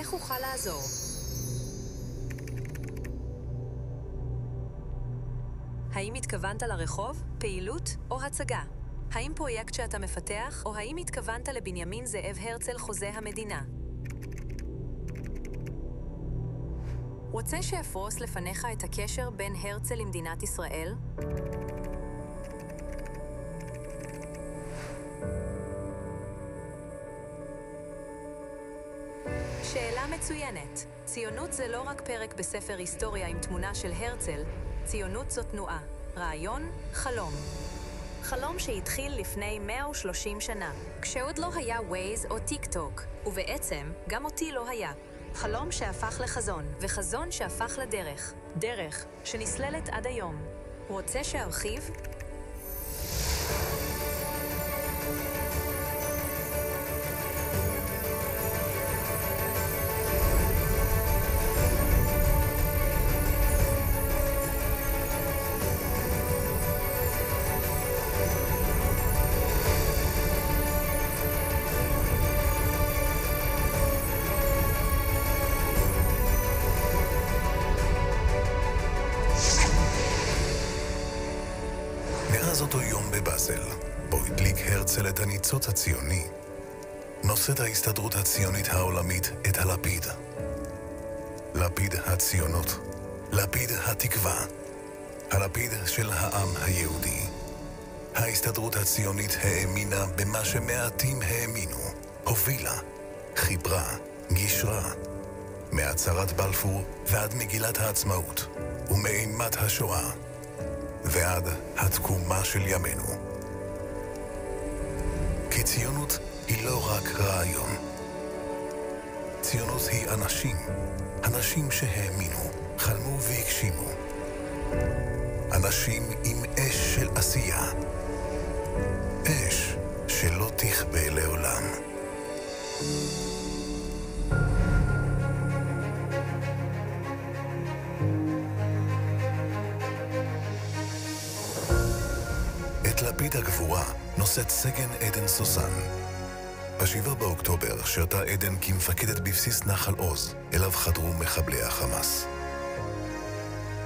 איך אוכל לעזור? האם התכוונת לרחוב, פעילות או הצגה? האם פרויקט שאתה מפתח, או האם התכוונת לבנימין זאב הרצל חוזה המדינה? רוצה שאפרוס לפניך את הקשר בין הרצל למדינת ישראל? שאלה מצוינת. ציונות זה לא רק פרק בספר היסטוריה עם תמונה של הרצל, ציונות זו תנועה, רעיון, חלום. חלום שהתחיל לפני 130 שנה, כשעוד לא היה ווייז או טיק טוק, ובעצם גם אותי לא היה. חלום שהפך לחזון, וחזון שהפך לדרך. דרך שנסללת עד היום. רוצה שארחיב? מאז אותו יום בבאזל, בו הדליק הרצל את הניצוץ הציוני, נושאת ההסתדרות הציונית העולמית את הלפיד. לפיד הציונות, לפיד התקווה, הלפיד של העם היהודי. ההסתדרות הציונית האמינה במה שמעטים האמינו, הובילה, חיברה, גישרה, מהצהרת בלפור ועד מגילת העצמאות, ומאימת השואה, ועד התקומה של ימינו. כי ציונות היא לא רק רעיון. ציונות היא אנשים, אנשים שהאמינו, חלמו והגשימו. אנשים עם אש של עשייה. אש שלא תכבה לעולם. את לפיד הגבורה נושאת סגן עדן סוסן. ב7 באוקטובר שירתה עדן כמפקדת בבסיס נחל עוז, אליו חדרו מחבלי החמאס.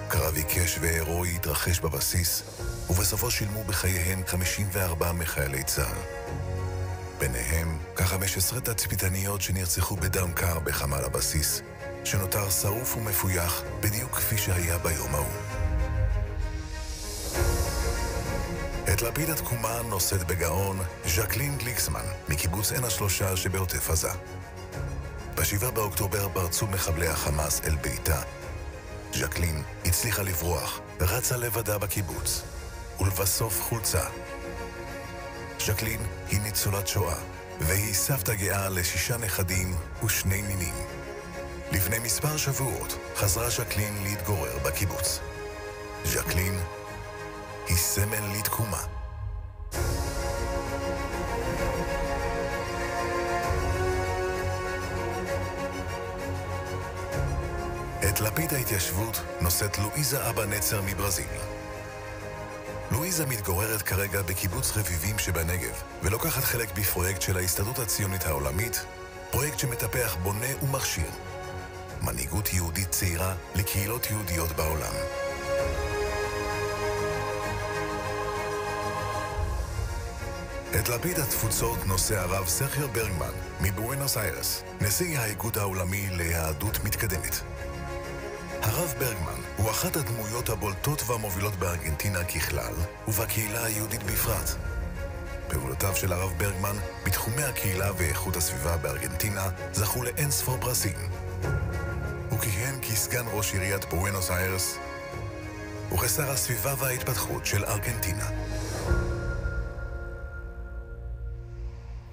קרב עיקש והירואי התרחש בבסיס, ובסופו שילמו בחייהם 54 מחיילי צה"ל. ביניהם כ-15 תצפיתניות שנרצחו בדם קר בחמ"ל הבסיס, שנותר שרוף ומפויח בדיוק כפי שהיה ביום ההוא. את לפיד התקומה נושאת בגאון ז'קלין גליקסמן מקיבוץ עין השלושה שבעוטף עזה. ב7 באוקטובר פרצו מחבלי החמאס אל ביתה. ז'קלין הצליחה לברוח, רצה לבדה בקיבוץ, ולבסוף חולצה. ז'קלין היא ניצולת שואה, והיא סבתא גאה ל6 נכדים ו2 נינים. לפני מספר שבועות חזרה ז'קלין להתגורר בקיבוץ. ז'קלין היא סמל לתקומה. את לפיד ההתיישבות נושאת לואיזה אבא נצר מברזיל. לואיזה מתגוררת כרגע בקיבוץ רביבים שבנגב, ולוקחת חלק בפרויקט של ההסתדרות הציונית העולמית, פרויקט שמטפח בונה ומכשיר מנהיגות יהודית צעירה לקהילות יהודיות בעולם. את לפיד התפוצות נושא הרב סרחיו ברגמן מבואנוס איירס, נשיא האיגוד העולמי ליהדות מתקדמת. הרב ברגמן הוא אחת הדמויות הבולטות והמובילות בארגנטינה ככלל, ובקהילה היהודית בפרט. פעולותיו של הרב ברגמן בתחומי הקהילה ואיכות הסביבה בארגנטינה זכו לאין ספור פרסים. הוא כיהן כסגן ראש עיריית בואנוס איירס וכשר הסביבה וההתפתחות של ארגנטינה.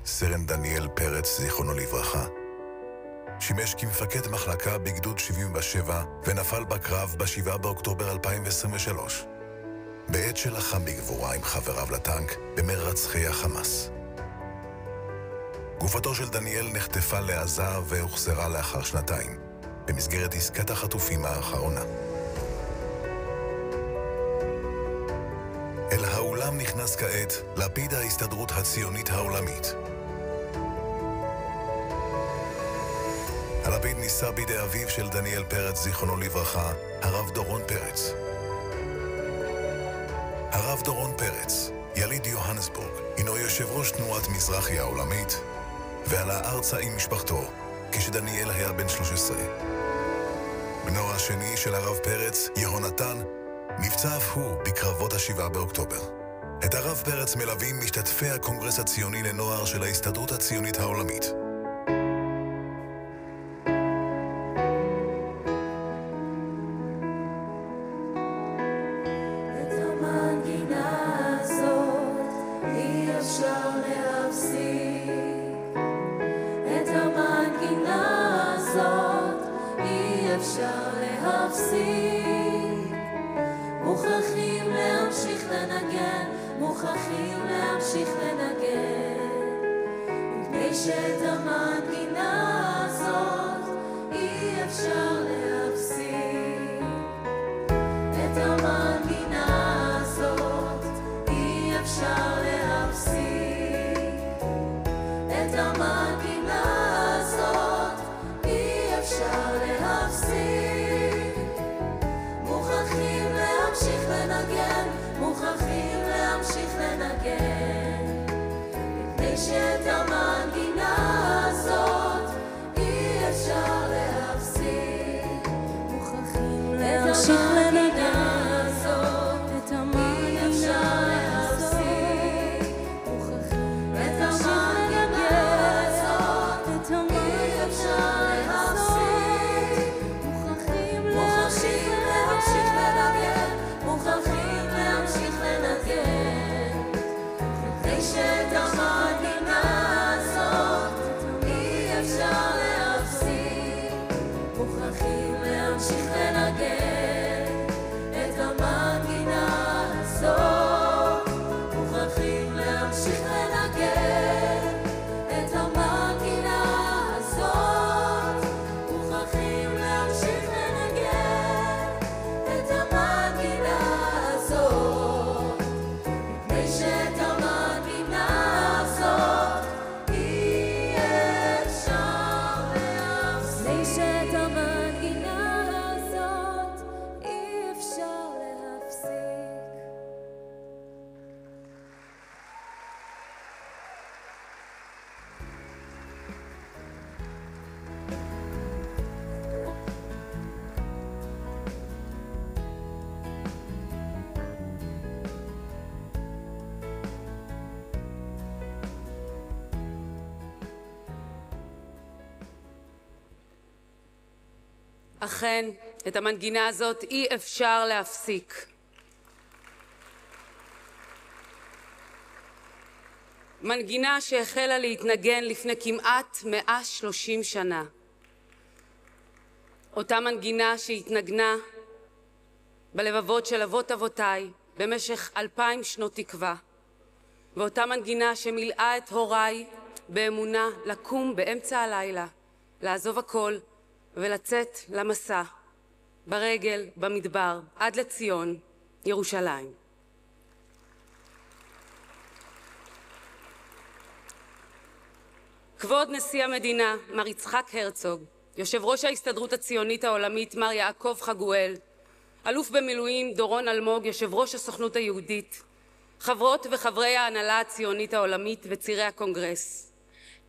סרן דניאל פרץ, זיכרונו לברכה, שימש כמפקד מחלקה בגדוד 77 ונפל בקרב ב7 באוקטובר 2023, בעת שלחם בגבורה עם חבריו לטנק במרצחי החמאס. גופתו של דניאל נחטפה לעזה והוחזרה לאחר 2 במסגרת עסקת החטופים האחרונה. אל האולם נכנס כעת לפיד ההסתדרות הציונית העולמית. הלפיד נישא בידי אביו של דניאל פרץ, זיכרונו לברכה, הרב דורון פרץ. הרב דורון פרץ, יליד יוהנסבורג, הינו יושב ראש תנועת מזרחי העולמית, ועלה ארצה עם משפחתו כשדניאל היה בן 13. בנו השני של הרב פרץ, יהונתן, נפצע אף הוא בקרבות ה7 באוקטובר. את הרב פרץ מלווים משתתפי הקונגרס הציוני לנוער של ההסתדרות הציונית העולמית. אכן, את המנגינה הזאת אי אפשר להפסיק. מנגינה שהחלה להתנגן לפני כמעט 130 שנה. אותה מנגינה שהתנגנה בלבבות של אבות אבותיי במשך 2000 שנות תקווה. ואותה מנגינה שמילאה את הוריי באמונה לקום באמצע הלילה, לעזוב הכל, ולצאת למסע, ברגל, במדבר, עד לציון, ירושלים. כבוד נשיא המדינה, מר יצחק הרצוג, יושב ראש ההסתדרות הציונית העולמית, מר יעקב חגואל, אלוף במילואים דורון אלמוג, יושב ראש הסוכנות היהודית, חברות וחברי ההנהלה הציונית העולמית וצירי הקונגרס.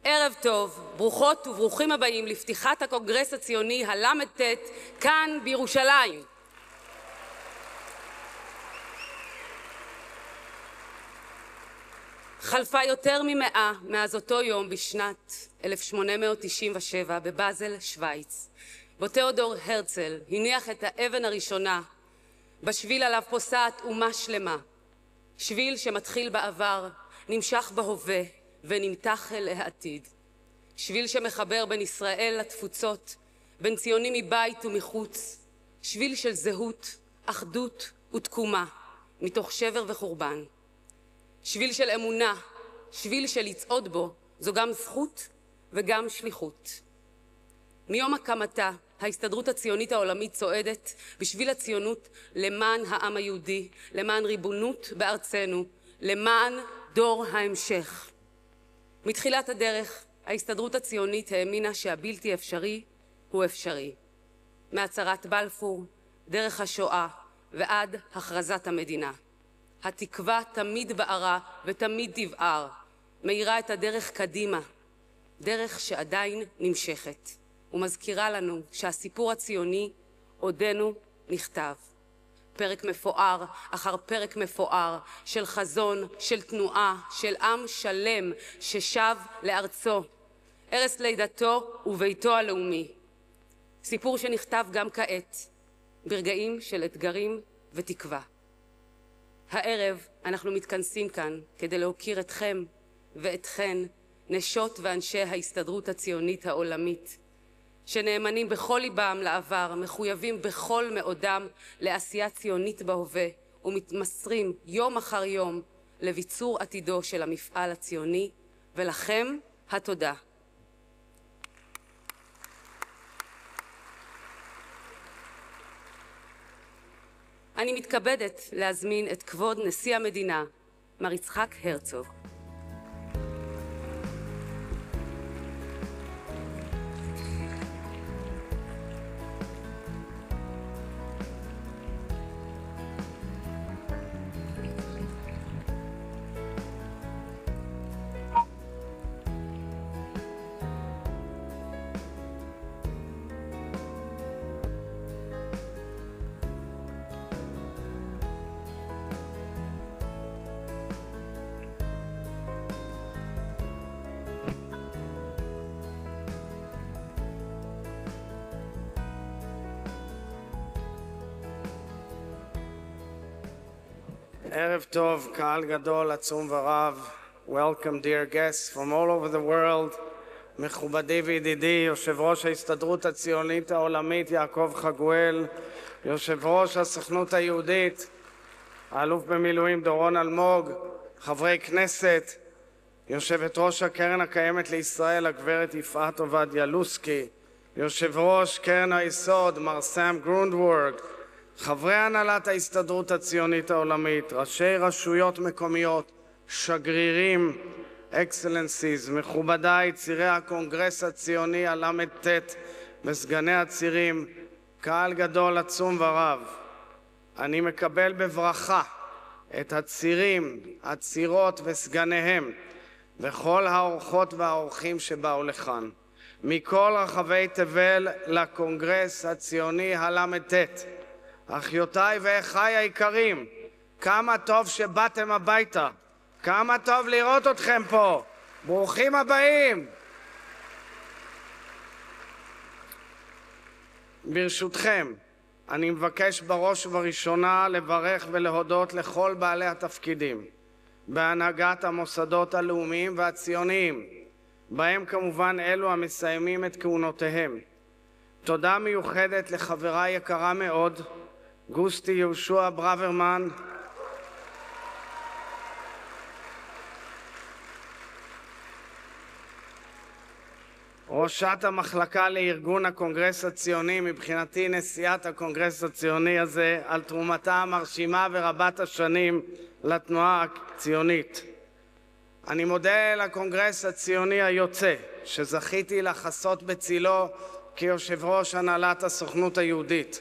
ערב טוב, ברוכות וברוכים הבאים לפתיחת הקונגרס הציוני הל"ט כאן בירושלים. חלפה יותר מ100 מאז אותו יום בשנת 1897 בבאזל, שוויץ, בו תיאודור הרצל הניח את האבן הראשונה בשביל עליו פוסעת אומה שלמה. שביל שמתחיל בעבר, נמשך בהווה ונמתח אל העתיד. שביל שמחבר בין ישראל לתפוצות, בין ציונים מבית ומחוץ. שביל של זהות, אחדות ותקומה, מתוך שבר וחורבן. שביל של אמונה, שביל של לצעוד בו, זו גם זכות וגם שליחות. מיום הקמתה, ההסתדרות הציונית העולמית צועדת בשביל הציונות למען העם היהודי, למען ריבונות בארצנו, למען דור ההמשך. מתחילת הדרך, ההסתדרות הציונית האמינה שהבלתי אפשרי הוא אפשרי. מהצהרת בלפור, דרך השואה ועד הכרזת המדינה. התקווה תמיד בערה ותמיד תבער, מאירה את הדרך קדימה, דרך שעדיין נמשכת, ומזכירה לנו שהסיפור הציוני עודנו נכתב. פרק מפואר אחר פרק מפואר של חזון, של תנועה, של עם שלם ששב לארצו, ערש לידתו וביתו הלאומי. סיפור שנכתב גם כעת, ברגעים של אתגרים ותקווה. הערב אנחנו מתכנסים כאן כדי להוקיר אתכם ואתכן, נשות ואנשי ההסתדרות הציונית העולמית, שנאמנים בכל ליבם לעבר, מחויבים בכל מאודם לעשייה ציונית בהווה, ומתמסרים יום אחר יום לביצור עתידו של המפעל הציוני, ולכם התודה. אני מתכבדת להזמין את כבוד נשיא המדינה, מר יצחק הרצוג. ערב טוב, קהל גדול, עצום ורב. Welcome dear guests from all over the world. מכובדי וידידי, יושב ראש ההסתדרות הציונית העולמית יעקב חגואל, יושב ראש הסוכנות היהודית, האלוף במילואים דורון אלמוג, חברי כנסת, יושבת ראש הקרן הקיימת לישראל הגברת יפעת עובדיה לוסקי, יושב ראש קרן היסוד מר סם גרונדוורד, חברי הנהלת ההסתדרות הציונית העולמית, ראשי רשויות מקומיות, שגרירים, אקסלנסיז, מכובדיי, צירי הקונגרס הציוני הל"ט וסגני הצירים, קהל גדול, עצום ורב. אני מקבל בברכה את הצירים, הצירות וסגניהם וכל האורחות והאורחים שבאו לכאן, מכל רחבי תבל לקונגרס הציוני הל"ט. אחיותיי ואחיי היקרים, כמה טוב שבאתם הביתה, כמה טוב לראות אתכם פה, ברוכים הבאים. ברשותכם, אני מבקש בראש ובראשונה לברך ולהודות לכל בעלי התפקידים בהנהגת המוסדות הלאומיים והציוניים, בהם כמובן אלו המסיימים את כהונותיהם. תודה מיוחדת לחברה יקרה מאוד, גוסטי יהושע ברוורמן, ראשת המחלקה לארגון הקונגרס הציוני, מבחינתי נשיאת הקונגרס הציוני הזה, על תרומתה המרשימה ורבת השנים לתנועה הציונית. אני מודה לקונגרס הציוני היוצא, שזכיתי לחסות בצילו כיושב ראש הנהלת הסוכנות היהודית.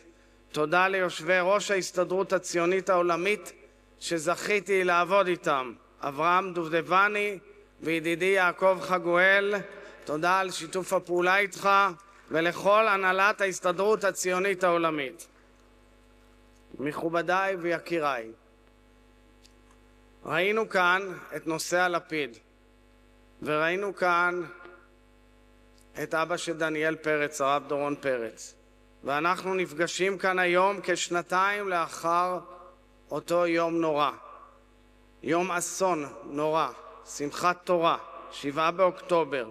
תודה ליושבי ראש ההסתדרות הציונית העולמית שזכיתי לעבוד איתם, אברהם דובדבני וידידי יעקב חגואל. תודה על שיתוף הפעולה איתך ולכל הנהלת ההסתדרות הציונית העולמית. מכובדיי ויקיריי, ראינו כאן את נושא הלפיד, וראינו כאן את אבא של דניאל פרץ, הרב דורון פרץ. ואנחנו נפגשים כאן היום כשנתיים לאחר אותו יום נורא. יום אסון נורא, שמחת תורה, 7 באוקטובר.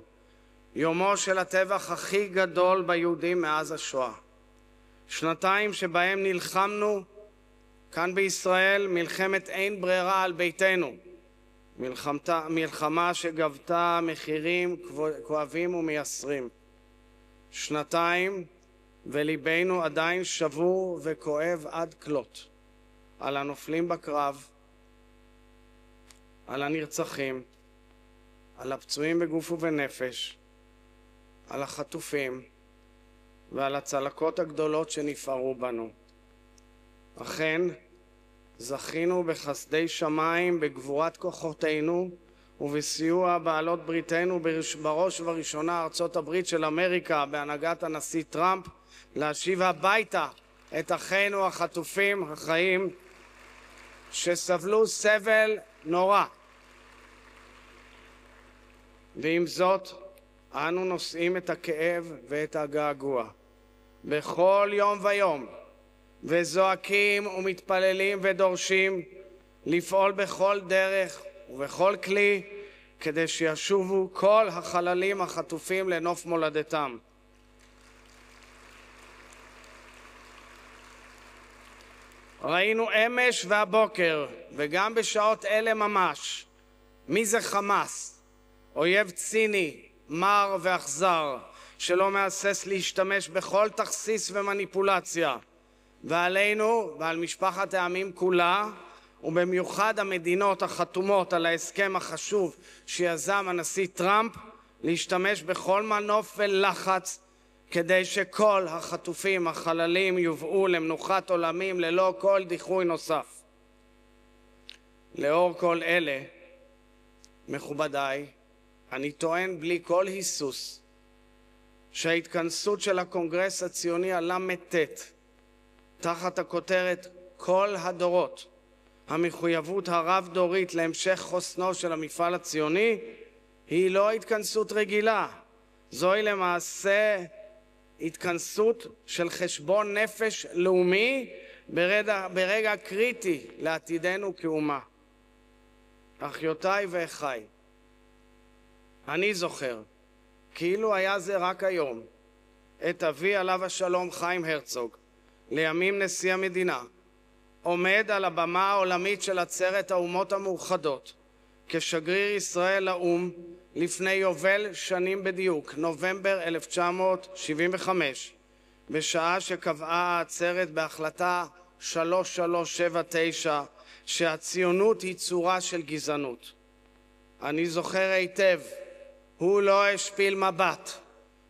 יומו של הטבח הכי גדול ביהודים מאז השואה. שנתיים שבהם נלחמנו כאן בישראל מלחמת אין ברירה על ביתנו. מלחמה שגבתה מחירים כואבים ומייסרים. שנתיים וליבנו עדיין שבור וכואב עד כלות על הנופלים בקרב, על הנרצחים, על הפצועים בגוף ובנפש, על החטופים ועל הצלקות הגדולות שנפערו בנו. אכן, זכינו בחסדי שמיים, בגבורת כוחותינו ובסיוע בעלות בריתנו, בראש ובראשונה ארצות הברית של אמריקה בהנהגת הנשיא טראמפ, להשיב הביתה את אחינו החטופים החיים שסבלו סבל נורא. ועם זאת, אנו נושאים את הכאב ואת הגעגוע בכל יום ויום, וזועקים ומתפללים ודורשים לפעול בכל דרך ובכל כלי כדי שישובו כל החללים החטופים לנוף מולדתם. ראינו אמש והבוקר, וגם בשעות אלה ממש, מי זה חמאס, אויב ציני, מר ואכזר, שלא מהסס להשתמש בכל תכסיס ומניפולציה, ועלינו ועל משפחת העמים כולה, ובמיוחד המדינות החתומות על ההסכם החשוב שיזם הנשיא טראמפ, להשתמש בכל מנוף ולחץ כדי שכל החטופים החללים יובאו למנוחת עולמים ללא כל דיחוי נוסף. לאור כל אלה, מכובדיי, אני טוען בלי כל היסוס שההתכנסות של הקונגרס הציוני הל"ט תחת הכותרת כל הדורות, המחויבות הרב-דורית להמשך חוסנו של המפעל הציוני, היא לא התכנסות רגילה. זוהי למעשה התכנסות של חשבון נפש לאומי ברגע קריטי לעתידנו כאומה. אחיותיי ואחיי, אני זוכר, כאילו היה זה רק היום, את אבי עליו השלום חיים הרצוג, לימים נשיא המדינה, עומד על הבמה העולמית של עצרת האומות המאוחדות, כשגריר ישראל לאום לפני יובל שנים בדיוק, נובמבר 1975, בשעה שקבעה העצרת בהחלטה 3379 שהציונות היא צורה של גזענות. אני זוכר היטב, הוא לא השפיל מבט,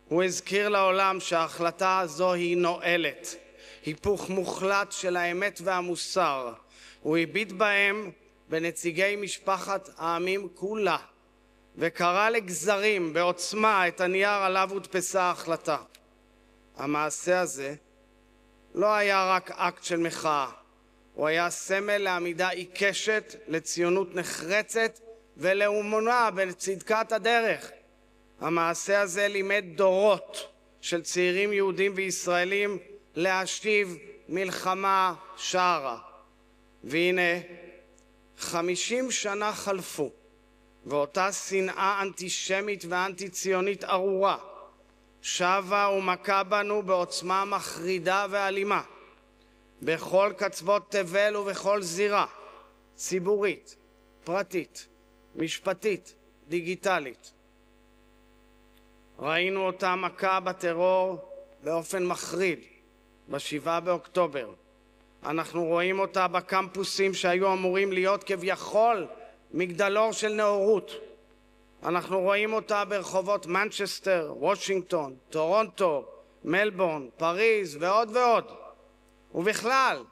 הוא הזכיר לעולם שההחלטה הזו היא נואלת, היפוך מוחלט של האמת והמוסר. הוא הביט בהם בנציגי משפחת העמים כולה, וקרא לגזרים בעוצמה את הנייר עליו הודפסה ההחלטה. המעשה הזה לא היה רק אקט של מחאה, הוא היה סמל לעמידה עיקשת, לציונות נחרצת ולאמונה בצדקת הדרך. המעשה הזה לימד דורות של צעירים יהודים וישראלים להשיב מלחמה שערה. והנה, 50 שנה חלפו, ואותה שנאה אנטישמית ואנטי-ציונית ארורה שבה ומכה בנו בעוצמה מחרידה ואלימה בכל קצוות תבל ובכל זירה ציבורית, פרטית, משפטית, דיגיטלית. ראינו אותה מכה בטרור באופן מחריד ב7 באוקטובר. אנחנו רואים אותה בקמפוסים שהיו אמורים להיות כביכול מגדלור של נאורות. אנחנו רואים אותה ברחובות מנצ'סטר, וושינגטון, טורונטו, מלבורן, פריז ועוד ועוד. ובכלל,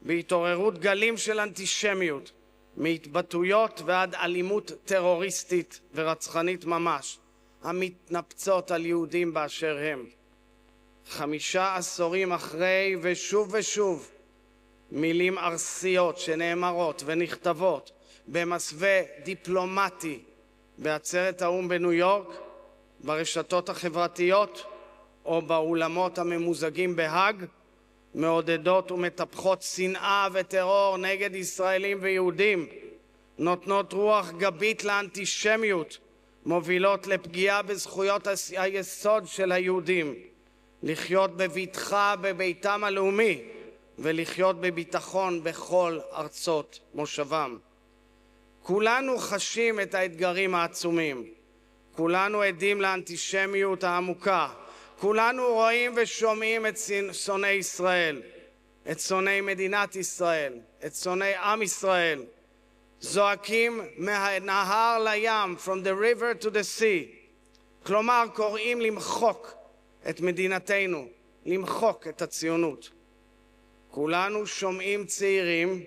בהתעוררות גלים של אנטישמיות, מהתבטאויות ועד אלימות טרוריסטית ורצחנית ממש, המתנפצות על יהודים באשר הם. 5 עשורים אחרי, ושוב ושוב, מילים ארסיות שנאמרות ונכתבות במסווה דיפלומטי בעצרת האו"ם בניו יורק, ברשתות החברתיות או באולמות הממוזגים בהאג, מעודדות ומטפחות שנאה וטרור נגד ישראלים ויהודים, נותנות רוח גבית לאנטישמיות, מובילות לפגיעה בזכויות היסוד של היהודים, לחיות בבטחה בביתם הלאומי ולחיות בביטחון בכל ארצות מושבם. כולנו חשים את האתגרים העצומים, כולנו עדים לאנטישמיות העמוקה, כולנו רואים ושומעים את שונאי ישראל, את שונאי מדינת ישראל, את שונאי עם ישראל, זועקים מהנהר לים, from the river to the sea, כלומר קוראים למחוק את מדינתנו, למחוק את הציונות. כולנו שומעים צעירים,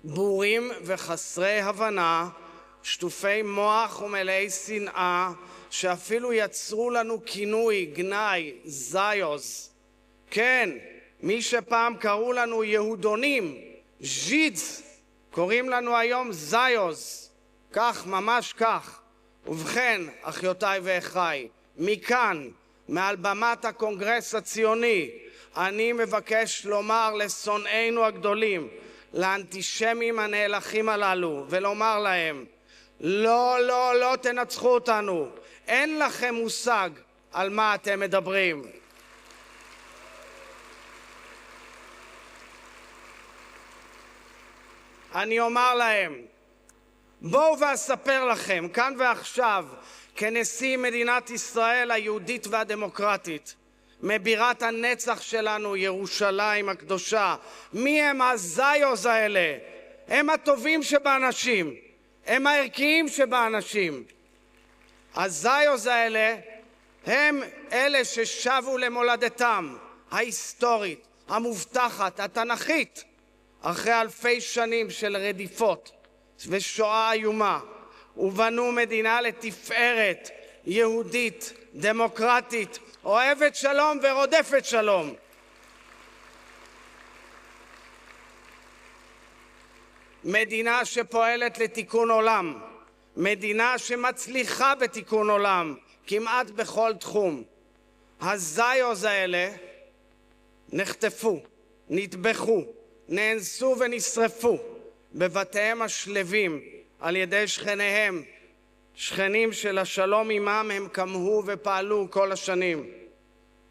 בורים וחסרי הבנה, שטופי מוח ומלאי שנאה, שאפילו יצרו לנו כינוי, גנאי, זיוז. כן, מי שפעם קראו לנו יהודונים, ז'ידס, קוראים לנו היום זיוז. כך, ממש כך. ובכן, אחיותיי ואחיי, מכאן, מעל במת הקונגרס הציוני, אני מבקש לומר לשונאינו הגדולים, לאנטישמים הנאלחים הללו, ולומר להם, לא, לא, לא תנצחו אותנו. אין לכם מושג על מה אתם מדברים. אני אומר להם, בואו ואספר לכם, כאן ועכשיו, כנשיא מדינת ישראל היהודית והדמוקרטית, מבירת הנצח שלנו, ירושלים הקדושה, מי הם הזיוז האלה? הם הטובים שבאנשים, הם הערכיים שבאנשים. הזיוז האלה הם אלה ששבו למולדתם ההיסטורית, המובטחת, התנ"כית, אחרי אלפי שנים של רדיפות ושואה איומה, ובנו מדינה לתפארת, יהודית, דמוקרטית, אוהבת שלום ורודפת שלום. מדינה שפועלת לתיקון עולם, מדינה שמצליחה בתיקון עולם, כמעט בכל תחום. הזיוז האלה נחטפו, נטבחו, נאנסו ונשרפו בבתיהם השלווים על ידי שכניהם, שכנים של השלום עמם הם קמו ופעלו כל השנים.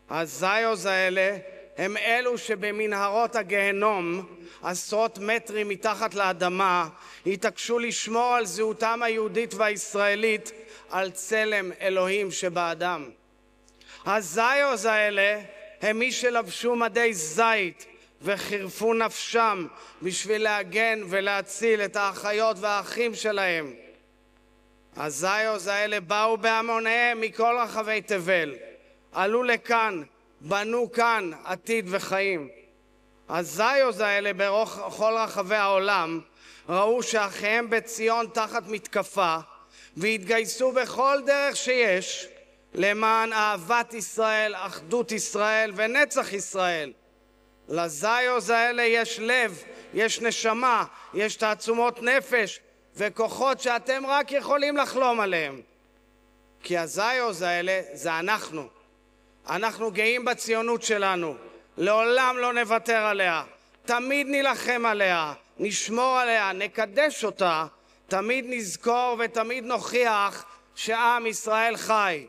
הזיוז האלה הם אלו שבמנהרות הגהנום, עשרות מטרים מתחת לאדמה, התעקשו לשמור על זהותם היהודית והישראלית, על צלם אלוהים שבאדם. הזיוז האלה הם מי שלבשו מדי זית וחירפו נפשם בשביל להגן ולהציל את האחיות והאחים שלהם. הזיוז האלה באו בהמוניהם מכל רחבי תבל, עלו לכאן, בנו כאן עתיד וחיים. הזיוז האלה בכל רחבי העולם ראו שאחיהם בציון תחת מתקפה, והתגייסו בכל דרך שיש למען אהבת ישראל, אחדות ישראל ונצח ישראל. לזיוז האלה יש לב, יש נשמה, יש תעצומות נפש וכוחות שאתם רק יכולים לחלום עליהם. כי הזיוז האלה זה אנחנו. אנחנו גאים בציונות שלנו, לעולם לא נוותר עליה, תמיד נילחם עליה, נשמור עליה, נקדש אותה, תמיד נזכור ותמיד נוכיח שעם ישראל חי.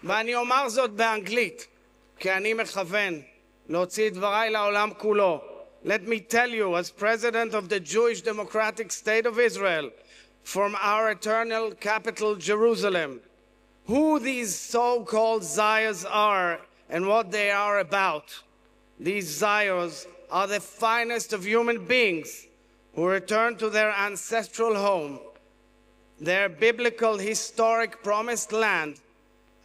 ואני אומר זאת באנגלית, כי אני מכוון להוציא את דבריי לעולם כולו. Let me tell you, as President of the Jewish Democratic State of Israel, from our eternal capital, Jerusalem, who these so-called Zions are and what they are about. These Zions are the finest of human beings who return to their ancestral home, their biblical, historic, promised land,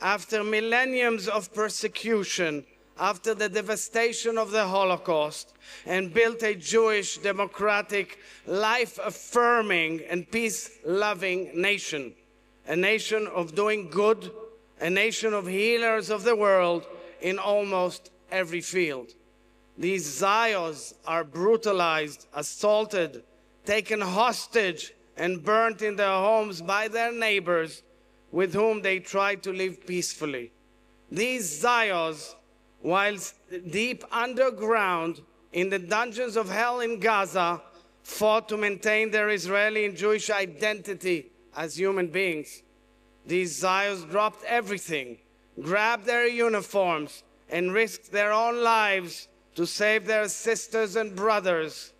after millenniums of persecution, after the devastation of the Holocaust, and built a Jewish, democratic, life-affirming and peace-loving nation, a nation of doing good, a nation of healers of the world in almost every field. These Zions are brutalized, assaulted, taken hostage, and burnt in their homes by their neighbors with whom they tried to live peacefully. These Zions, whilst deep underground in the dungeons of hell in Gaza, fought to maintain their Israeli and Jewish identity as human beings. These Zions dropped everything, grabbed their uniforms, and risked their own lives to save their sisters and brothers.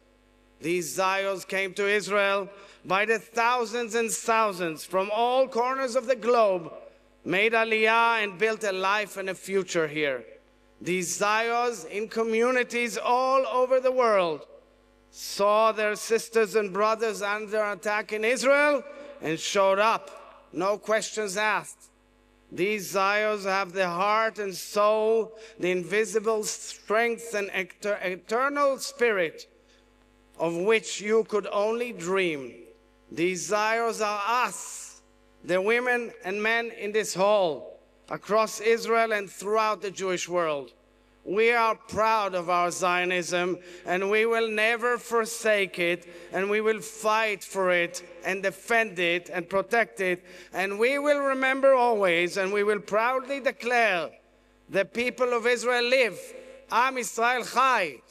These Zions came to Israel by the thousands and thousands from all corners of the globe, made Aliyah and built a life and a future here. These Zions in communities all over the world saw their sisters and brothers under attack in Israel and showed up, no questions asked. These Zions have the heart and soul, the invisible strength and eternal spirit of which you could only dream. These Zions are us, the women and men in this hall, across Israel and throughout the Jewish world. We are proud of our Zionism, and we will never forsake it, and we will fight for it and defend it and protect it, and we will remember always, and we will proudly declare, the people of Israel live, Am Yisrael Chai.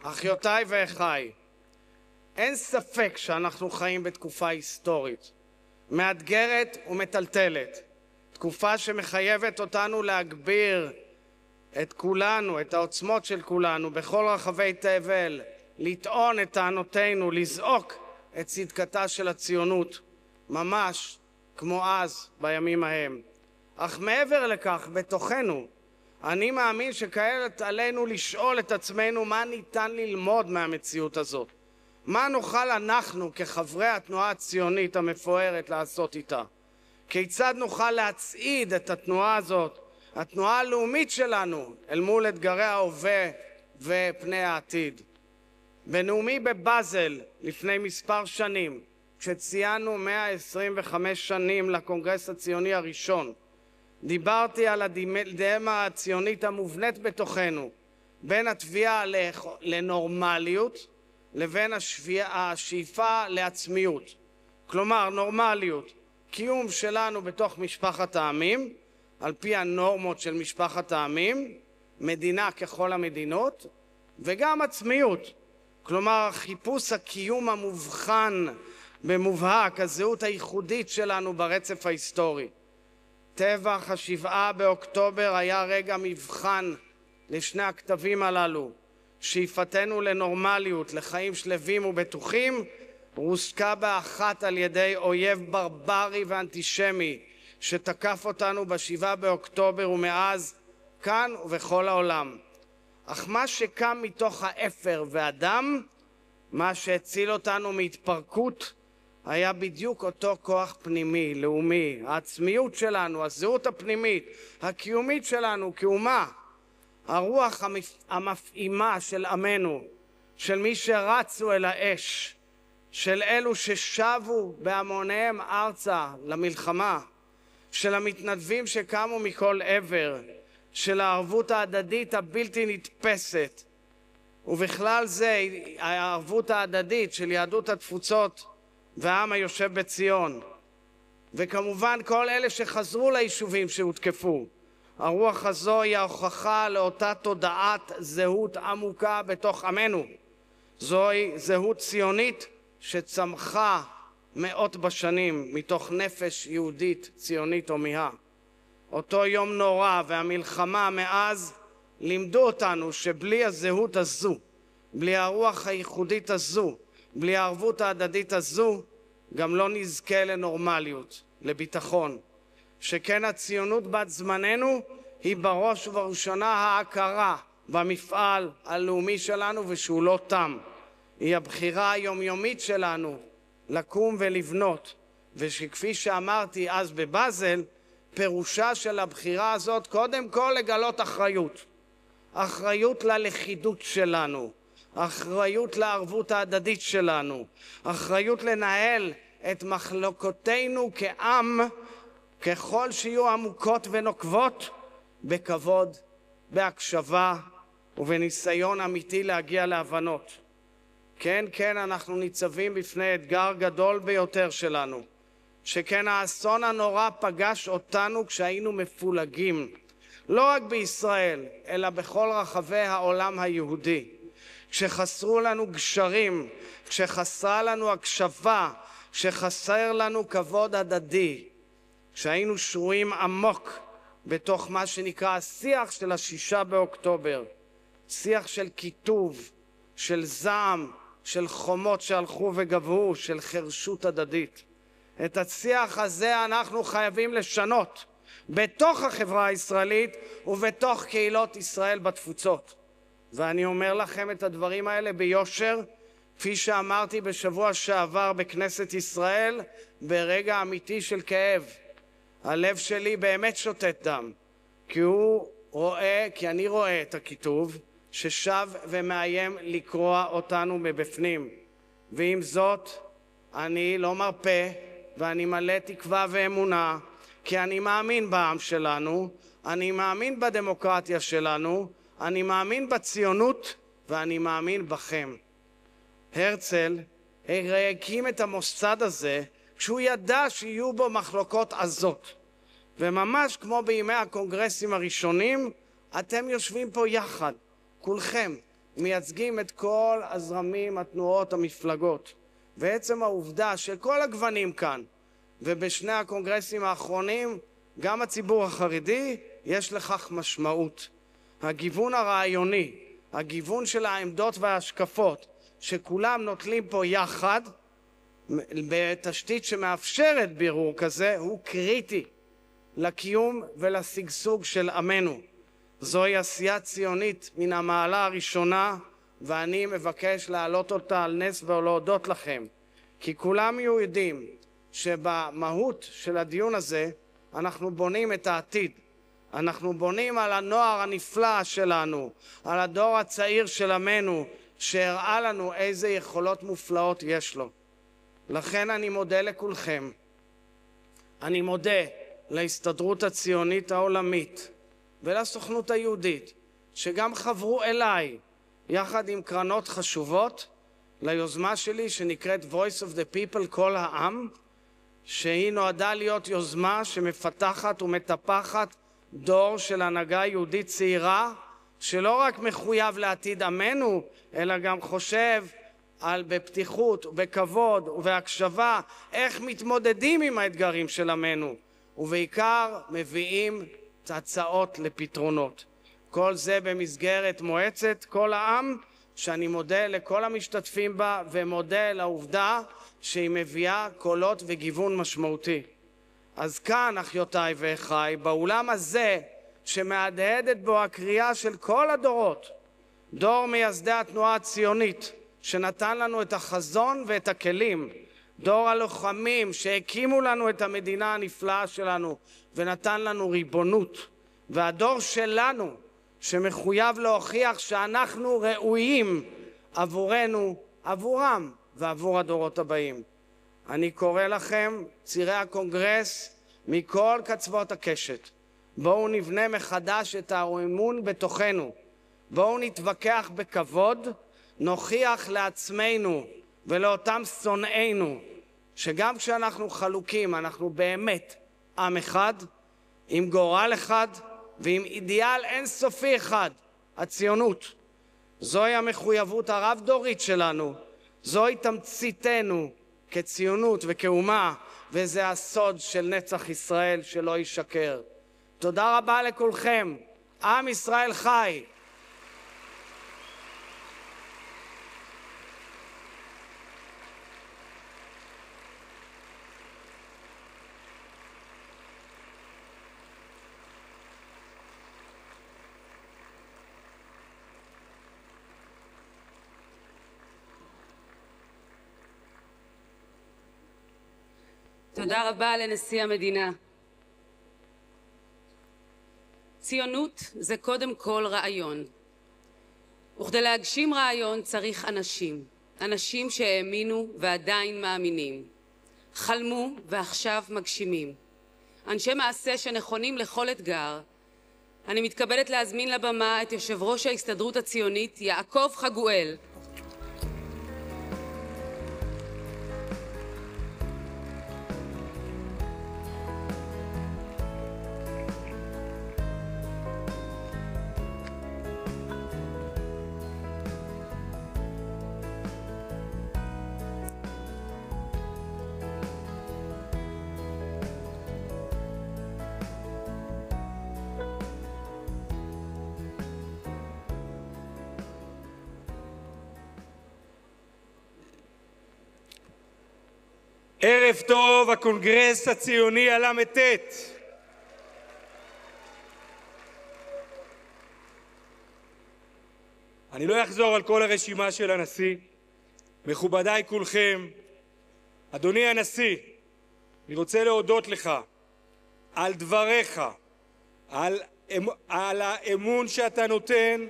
אחיותיי ואחיי, אין ספק שאנחנו חיים בתקופה היסטורית, מאתגרת ומטלטלת, תקופה שמחייבת אותנו להגביר את כולנו, את העוצמות של כולנו, בכל רחבי תבל, לטעון את טענותינו, לזעוק את צדקתה של הציונות, ממש כמו אז בימים ההם. אך מעבר לכך, בתוכנו, אני מאמין שכעת עלינו לשאול את עצמנו מה ניתן ללמוד מהמציאות הזאת. מה נוכל אנחנו כחברי התנועה הציונית המפוארת לעשות איתה? כיצד נוכל להצעיד את התנועה הזאת, התנועה הלאומית שלנו, אל מול אתגרי ההווה ופני העתיד? בנאומי בבאזל לפני מספר שנים, כשציינו 125 שנים לקונגרס הציוני הראשון, דיברתי על הדילמה הציונית המובנית בתוכנו, בין התביעה לנורמליות לבין השאיפה לעצמיות. כלומר, נורמליות, קיום שלנו בתוך משפחת העמים, על פי הנורמות של משפחת העמים, מדינה ככל המדינות, וגם עצמיות, כלומר, חיפוש הקיום המובחן במובהק, הזהות הייחודית שלנו ברצף ההיסטורי. טבח ה7 באוקטובר היה רגע מבחן לשני הכתבים הללו. שאיפתנו לנורמליות, לחיים שלווים ובטוחים, רוסקה באחת על ידי אויב ברברי ואנטישמי שתקף אותנו ב7 באוקטובר ומאז כאן ובכל העולם. אך מה שקם מתוך האפר והדם, מה שהציל אותנו מהתפרקות, היה בדיוק אותו כוח פנימי, לאומי, העצמיות שלנו, הזהות הפנימית, הקיומית שלנו כאומה, הרוח המפעימה של עמנו, של מי שרצו אל האש, של אלו ששבו בהמוניהם ארצה למלחמה, של המתנדבים שקמו מכל עבר, של הערבות ההדדית הבלתי נתפסת, ובכלל זה הערבות ההדדית של יהדות התפוצות והעם היושב בציון, וכמובן כל אלה שחזרו ליישובים שהותקפו. הרוח הזו היא ההוכחה לאותה תודעת זהות עמוקה בתוך עמנו. זוהי זהות ציונית שצמחה מאות בשנים מתוך נפש יהודית ציונית הומייה. אותו יום נורא והמלחמה מאז לימדו אותנו שבלי הזהות הזו, בלי הרוח הייחודית הזו, בלי הערבות ההדדית הזו, גם לא נזכה לנורמליות, לביטחון. שכן הציונות בת זמננו היא בראש ובראשונה ההכרה במפעל הלאומי שלנו ושהוא לא תם. היא הבחירה היומיומית שלנו לקום ולבנות, ושכפי שאמרתי אז בבאזל, פירושה של הבחירה הזאת קודם כל לגלות אחריות. אחריות ללכידות שלנו, אחריות לערבות ההדדית שלנו, אחריות לנהל את מחלוקותינו כעם, ככל שיהיו עמוקות ונוקבות, בכבוד, בהקשבה ובניסיון אמיתי להגיע להבנות. כן, כן, אנחנו ניצבים בפני אתגר גדול ביותר שלנו, שכן האסון הנורא פגש אותנו כשהיינו מפולגים, לא רק בישראל, אלא בכל רחבי העולם היהודי. כשחסרו לנו גשרים, כשחסרה לנו הקשבה, כשחסר לנו כבוד הדדי, כשהיינו שרויים עמוק בתוך מה שנקרא השיח של 6 באוקטובר, שיח של קיטוב, של זעם, של חומות שהלכו וגבהו, של חרשות הדדית. את השיח הזה אנחנו חייבים לשנות, בתוך החברה הישראלית ובתוך קהילות ישראל בתפוצות. ואני אומר לכם את הדברים האלה ביושר, כפי שאמרתי בשבוע שעבר בכנסת ישראל, ברגע אמיתי של כאב. הלב שלי באמת שותת דם, כי אני רואה את הכיתוב ששב ומאיים לקרוע אותנו מבפנים. ועם זאת, אני לא מרפה, ואני מלא תקווה ואמונה, כי אני מאמין בעם שלנו, אני מאמין בדמוקרטיה שלנו, אני מאמין בציונות, ואני מאמין בכם. הרצל הקים את המוסד הזה כשהוא ידע שיהיו בו מחלוקות עזות. וממש כמו בימי הקונגרסים הראשונים, אתם יושבים פה יחד, כולכם, מייצגים את כל הזרמים, התנועות, המפלגות. ועצם העובדה שכל הגוונים כאן, ובשני הקונגרסים האחרונים, גם הציבור החרדי, יש לכך משמעות. הגיוון הרעיוני, הגיוון של העמדות וההשקפות, שכולם נוטלים פה יחד, בתשתית שמאפשרת בירור כזה, הוא קריטי לקיום ולשגשוג של עמנו. זוהי עשייה ציונית מן המעלה הראשונה, ואני מבקש להעלות אותה על נס ולהודות לכם. כי כולם יודעים שבמהות של הדיון הזה אנחנו בונים את העתיד. אנחנו בונים על הנוער הנפלא שלנו, על הדור הצעיר של עמנו, שהראה לנו איזה יכולות מופלאות יש לו. לכן אני מודה לכולכם. אני מודה להסתדרות הציונית העולמית ולסוכנות היהודית, שגם חברו אליי, יחד עם קרנות חשובות, ליוזמה שלי שנקראת Voice of the People, קול העם, שהיא נועדה להיות יוזמה שמפתחת ומטפחת דור של הנהגה יהודית צעירה, שלא רק מחויב לעתיד עמנו, אלא גם חושב בפתיחות ובכבוד ובהקשבה איך מתמודדים עם האתגרים של עמנו, ובעיקר מביאים הצעות לפתרונות. כל זה במסגרת מועצת כל העם, שאני מודה לכל המשתתפים בה ומודה לעובדה שהיא מביאה קולות וגיוון משמעותי. אז כאן, אחיותיי ואחיי, באולם הזה שמהדהדת בו הקריאה של כל הדורות, דור מייסדי התנועה הציונית שנתן לנו את החזון ואת הכלים, דור הלוחמים שהקימו לנו את המדינה הנפלאה שלנו ונתן לנו ריבונות, והדור שלנו שמחויב להוכיח שאנחנו ראויים עבורנו, עבורם ועבור הדורות הבאים. אני קורא לכם, צירי הקונגרס, מכל קצוות הקשת, בואו נבנה מחדש את האמון בתוכנו, בואו נתווכח בכבוד, נוכיח לעצמנו ולאותם שונאינו, שגם כשאנחנו חלוקים אנחנו באמת עם אחד, עם גורל אחד ועם אידיאל אינסופי אחד, הציונות. זוהי המחויבות הרב-דורית שלנו, זוהי תמציתנו כציונות וכאומה, וזה הסוד של נצח ישראל שלא יישקר. תודה רבה לכולכם. עם ישראל חי. תודה רבה לנשיא המדינה. ציונות זה קודם כל רעיון. וכדי להגשים רעיון צריך אנשים. אנשים שהאמינו ועדיין מאמינים. חלמו ועכשיו מגשימים. אנשי מעשה שנכונים לכל אתגר. אני מתכבדת להזמין לבמה את יושב ראש ההסתדרות הציונית יעקב חגואל. ערב טוב, הקונגרס הציוני הל"ט. אני לא אחזור על כל הרשימה של הנשיא. מכובדיי כולכם, אדוני הנשיא, אני רוצה להודות לך על דבריך, על האמון שאתה נותן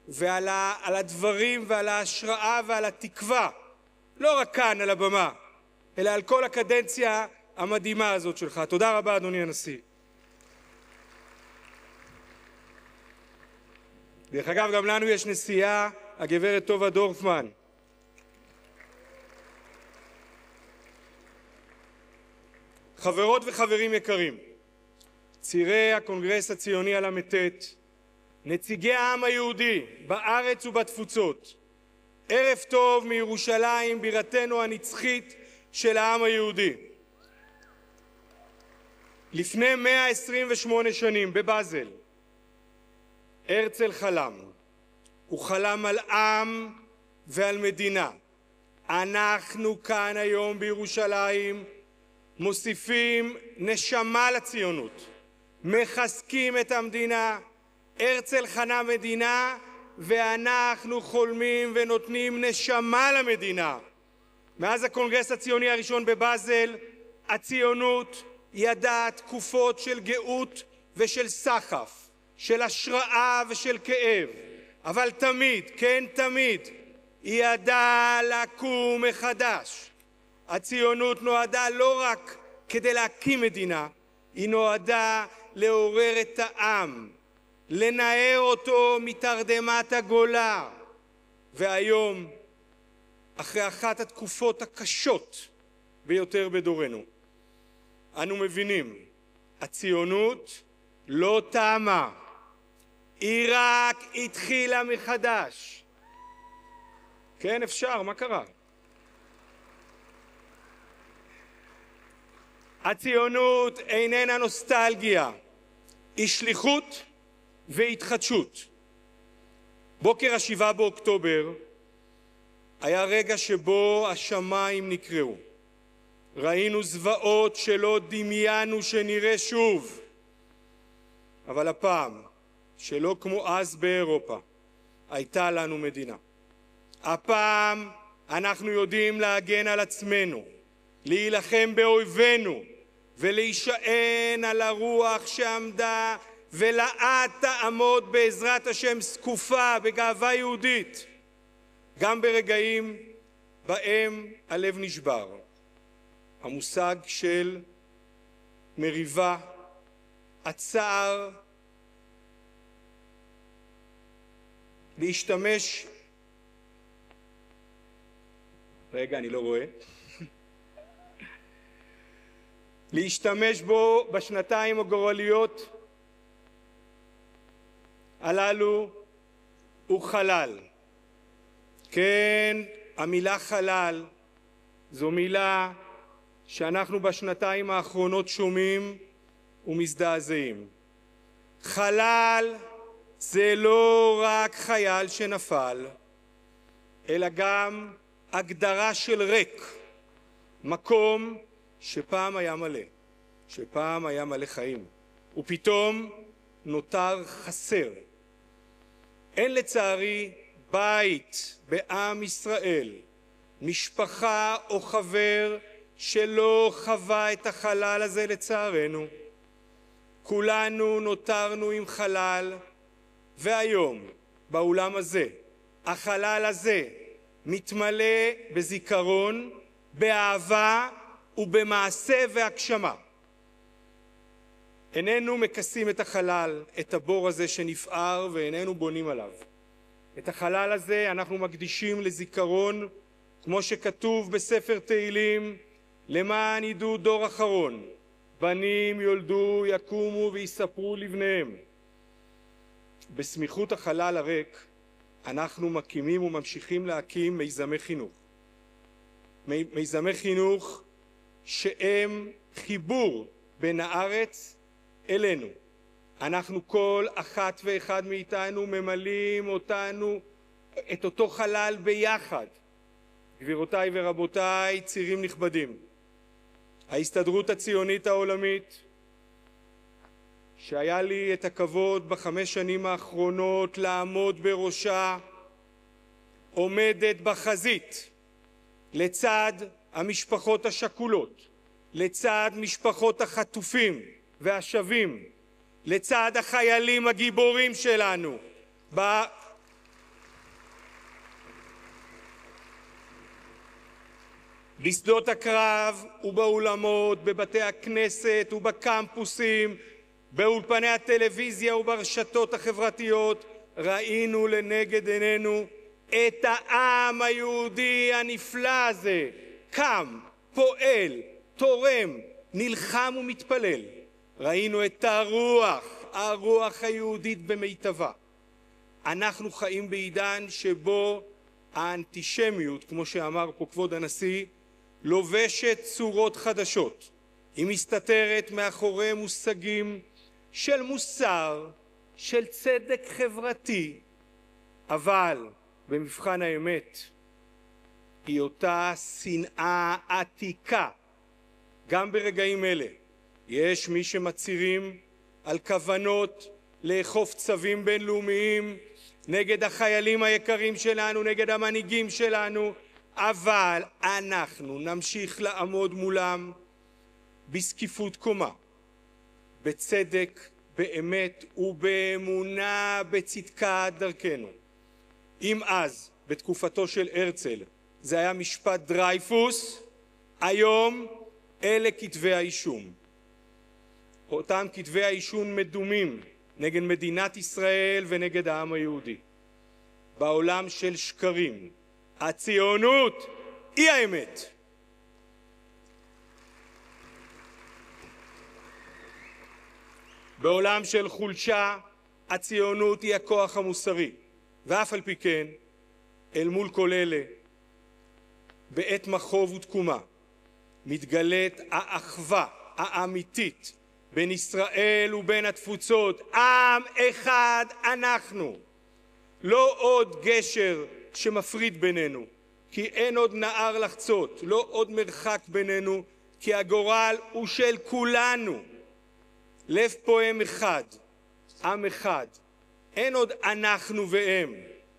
ועל הדברים ועל ההשראה ועל התקווה, לא רק כאן על הבמה, אלא על כל הקדנציה המדהימה הזאת שלך. תודה רבה, אדוני הנשיא. דרך אגב, גם לנו יש נשיאה, הגברת טובה דורפמן. חברות וחברים יקרים, צירי הקונגרס הציוני הל"ט, נציגי העם היהודי בארץ ובתפוצות, ערב טוב מירושלים, בירתנו הנצחית של העם היהודי. לפני 128 שנים בבאזל הרצל חלם. הוא חלם על עם ועל מדינה. אנחנו כאן היום בירושלים מוסיפים נשמה לציונות, מחזקים את המדינה. הרצל חנה מדינה ואנחנו חולמים ונותנים נשמה למדינה. מאז הקונגרס הציוני הראשון בבאזל הציונות ידעה תקופות של גאות ושל סחף, של השראה ושל כאב, אבל תמיד, כן תמיד, היא ידעה לקום מחדש. הציונות נועדה לא רק כדי להקים מדינה, היא נועדה לעורר את העם, לנער אותו מתרדמת הגולה. והיום, אחרי אחת התקופות הקשות ביותר בדורנו, אנו מבינים, הציונות לא תמה, היא רק התחילה מחדש. כן, אפשר, מה קרה? הציונות איננה נוסטלגיה, היא שליחות והתחדשות. בוקר 7 באוקטובר היה רגע שבו השמיים נקראו. ראינו זוועות שלא דמיינו שנראה שוב. אבל הפעם, שלא כמו אז באירופה, הייתה לנו מדינה. הפעם אנחנו יודעים להגן על עצמנו, להילחם באויבינו ולהישען על הרוח שעמדה ולעד תעמוד בעזרת השם זקופה בגאווה יהודית, גם ברגעים בהם הלב נשבר. המושג של מריבה, הצער, להשתמש, רגע אני לא רואה, להשתמש בו בשנתיים הגורליות הללו הוא חלל. כן, המילה חלל זו מילה שאנחנו בשנתיים האחרונות שומעים ומזדעזעים. חלל זה לא רק חייל שנפל, אלא גם הגדרה של ריק, מקום שפעם היה מלא, שפעם היה מלא חיים, ופתאום נותר חסר. אין לצערי בית בעם ישראל, משפחה או חבר שלא חווה את החלל הזה לצערנו. כולנו נותרנו עם חלל, והיום באולם הזה, החלל הזה מתמלא בזיכרון, באהבה ובמעשה והגשמה. איננו מכסים את החלל, את הבור הזה שנפער, ואיננו בונים עליו. את החלל הזה אנחנו מקדישים לזיכרון, כמו שכתוב בספר תהילים, למען ידעו דור אחרון, בנים יולדו, יקומו ויספרו לבניהם. בסמיכות החלל הריק, אנחנו מקימים וממשיכים להקים מיזמי חינוך. מיזמי חינוך שהם חיבור בין הארץ אלינו. אנחנו כל אחת ואחד מאיתנו ממלאים אותנו, את אותו חלל ביחד. גבירותיי ורבותיי, צירים נכבדים, ההסתדרות הציונית העולמית, שהיה לי את הכבוד ב5 שנים האחרונות לעמוד בראשה, עומדת בחזית לצד המשפחות השכולות, לצד משפחות החטופים והשבים, לצד החיילים הגיבורים שלנו בשדות הקרב ובאולמות, בבתי הכנסת ובקמפוסים, באולפני הטלוויזיה וברשתות החברתיות. ראינו לנגד עינינו את העם היהודי הנפלא הזה קם, פועל, תורם, נלחם ומתפלל. ראינו את הרוח היהודית במיטבה. אנחנו חיים בעידן שבו האנטישמיות, כמו שאמר פה כבוד הנשיא, לובשת צורות חדשות. היא מסתתרת מאחורי מושגים של מוסר, של צדק חברתי, אבל במבחן האמת היא אותה שנאה עתיקה. גם ברגעים אלה יש מי שמצהירים על כוונות לאכוף צווים בינלאומיים נגד החיילים היקרים שלנו, נגד המנהיגים שלנו, אבל אנחנו נמשיך לעמוד מולם בסקיפות קומה, בצדק, באמת ובאמונה בצדקת דרכנו. אם אז, בתקופתו של הרצל, זה היה משפט דרייפוס, היום אלה כתבי האישום. אותם כתבי האישום מדומים נגד מדינת ישראל ונגד העם היהודי. בעולם של שקרים, הציונות היא האמת. בעולם של חולשה, הציונות היא הכוח המוסרי. ואף על פי כן, אל מול כל אלה, בעת מחוב ותקומה, מתגלית האחווה האמיתית בין ישראל ובין התפוצות. עם אחד אנחנו. לא עוד גשר שמפריד בינינו, כי אין עוד נהר לחצות, לא עוד מרחק בינינו, כי הגורל הוא של כולנו. לב פועם אחד, עם אחד. אין עוד אנחנו והם,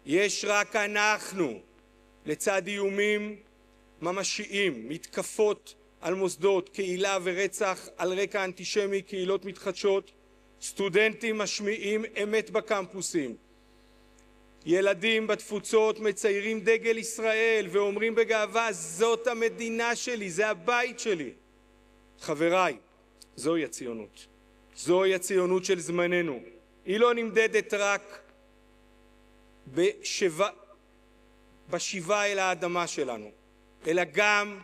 יש רק אנחנו. לצד איומים ממשיים, מתקפות על מוסדות, קהילה ורצח על רקע אנטישמי, קהילות מתחדשות, סטודנטים משמיעים אמת בקמפוסים. ילדים בתפוצות מציירים דגל ישראל ואומרים בגאווה, זאת המדינה שלי, זה הבית שלי. חבריי, זוהי הציונות. זוהי הציונות של זמננו. היא לא נמדדת רק בשיבה אל האדמה שלנו, אלא גם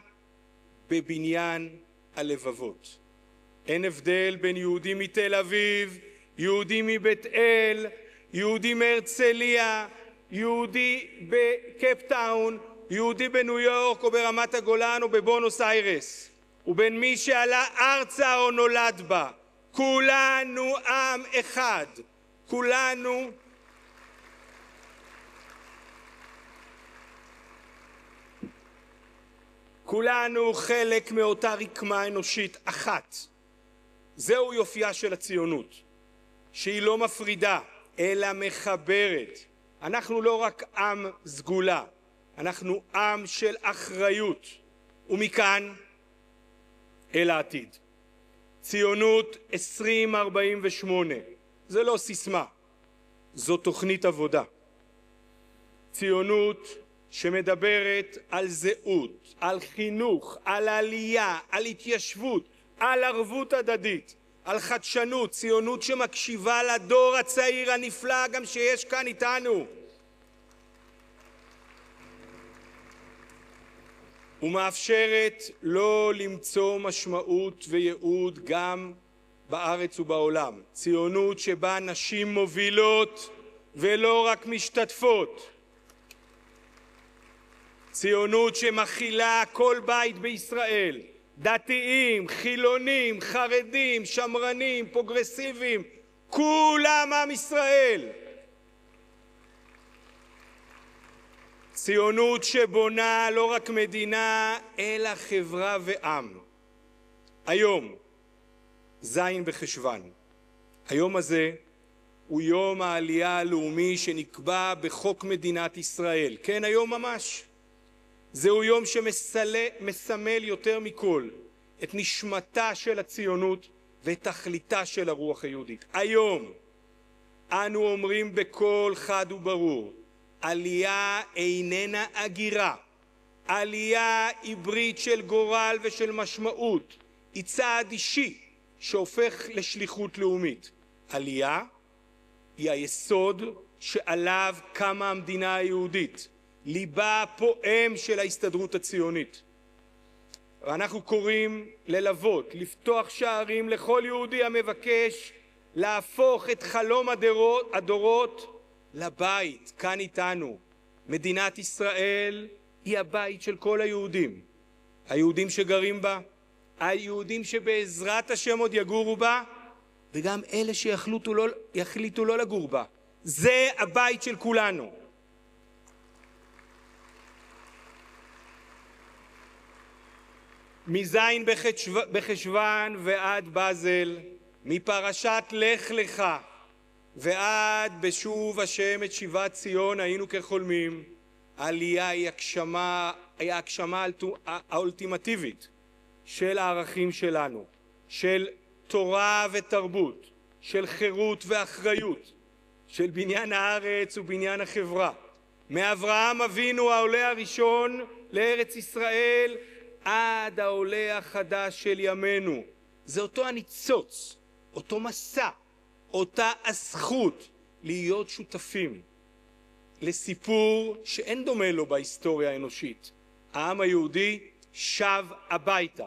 בבניין הלבבות. אין הבדל בין יהודי מתל אביב, יהודי מבית אל, יהודי מהרצליה, יהודי בקפטאון, יהודי בניו יורק או ברמת הגולן או בבונוס איירס, ובין מי שעלה ארצה או נולד בה. כולנו עם אחד. כולנו חלק מאותה רקמה אנושית אחת. זהו יופייה של הציונות, שהיא לא מפרידה, אלא מחברת. אנחנו לא רק עם סגולה, אנחנו עם של אחריות. ומכאן אל העתיד. ציונות 2048, זה לא סיסמה, זו תוכנית עבודה. ציונות שמדברת על זהות, על חינוך, על עלייה, על התיישבות, על ערבות הדדית, על חדשנות, ציונות שמקשיבה לדור הצעיר הנפלא גם שיש כאן איתנו. ומאפשרת לא למצוא משמעות וייעוד גם בארץ ובעולם. ציונות שבה נשים מובילות ולא רק משתתפות. ציונות שמכילה כל בית בישראל, דתיים, חילונים, חרדים, שמרנים, פרוגרסיביים, כולם עם ישראל. ציונות שבונה לא רק מדינה, אלא חברה ועם. היום, ז' בחשוון, היום הזה הוא יום העלייה הלאומי שנקבע בחוק מדינת ישראל. כן, היום ממש. זהו יום שמסמל יותר מכל את נשמתה של הציונות ואת תכליתה של הרוח היהודית. היום אנו אומרים בקול חד וברור, עלייה איננה הגירה. עלייה היא ברית של גורל ושל משמעות. היא צעד אישי שהופך לשליחות לאומית. עלייה היא היסוד שעליו קמה המדינה היהודית, ליבה הפועם של ההסתדרות הציונית. ואנחנו קוראים ללוות, לפתוח שערים לכל יהודי המבקש להפוך את חלום הדורות לבית, כאן איתנו. מדינת ישראל היא הבית של כל היהודים. היהודים שגרים בה, היהודים שבעזרת השם עוד יגורו בה, וגם אלה שיחליטו לא לגור בה. זה הבית של כולנו. מזין בחשוון ועד בזל, מפרשת לך לך ועד בשוב השם את שיבת ציון היינו כחולמים. העלייה היא ההגשמה האולטימטיבית של הערכים שלנו, של תורה ותרבות, של חירות ואחריות, של בניין הארץ ובניין החברה. מאברהם אבינו העולה הראשון לארץ ישראל עד העולה החדש של ימינו. זה אותו הניצוץ, אותו מסע, אותה הזכות להיות שותפים לסיפור שאין דומה לו בהיסטוריה האנושית. העם היהודי שב הביתה.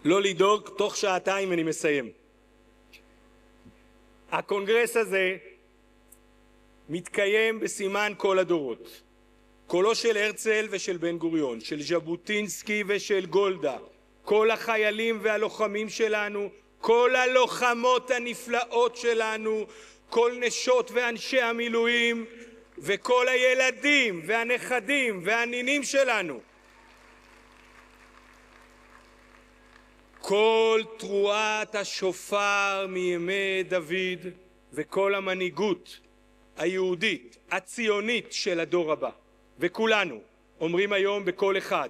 לא לדאוג, תוך שעתיים אני מסיים. הקונגרס הזה מתקיים בסימן כל הדורות. קולו של הרצל ושל בן גוריון, של ז'בוטינסקי ושל גולדה, כל החיילים והלוחמים שלנו, כל הלוחמות הנפלאות שלנו, כל נשות ואנשי המילואים, וכל הילדים והנכדים והנינים שלנו. כל תרועת השופר מימי דוד וכל המנהיגות היהודית, הציונית של הדור הבא. וכולנו אומרים היום בכל אחד,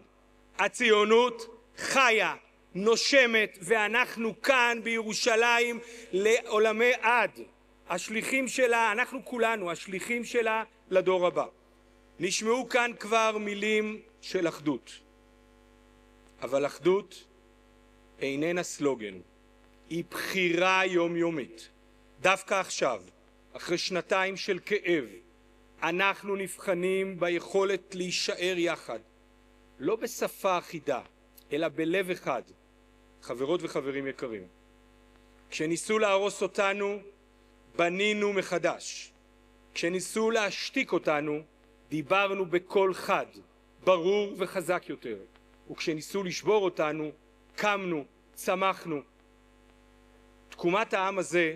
הציונות חיה, נושמת, ואנחנו כאן בירושלים לעולמי עד. השליחים שלה, אנחנו כולנו, השליחים שלה לדור הבא. נשמעו כאן כבר מילים של אחדות. אבל אחדות איננה סלוגן, היא בחירה יומיומית. דווקא עכשיו, אחרי שנתיים של כאב, אנחנו נבחנים ביכולת להישאר יחד, לא בשפה אחידה, אלא בלב אחד. חברות וחברים יקרים, כשניסו להרוס אותנו, בנינו מחדש. כשניסו להשתיק אותנו, דיברנו בקול חד, ברור וחזק יותר. וכשניסו לשבור אותנו, קמנו, צמחנו. תקומת העם הזה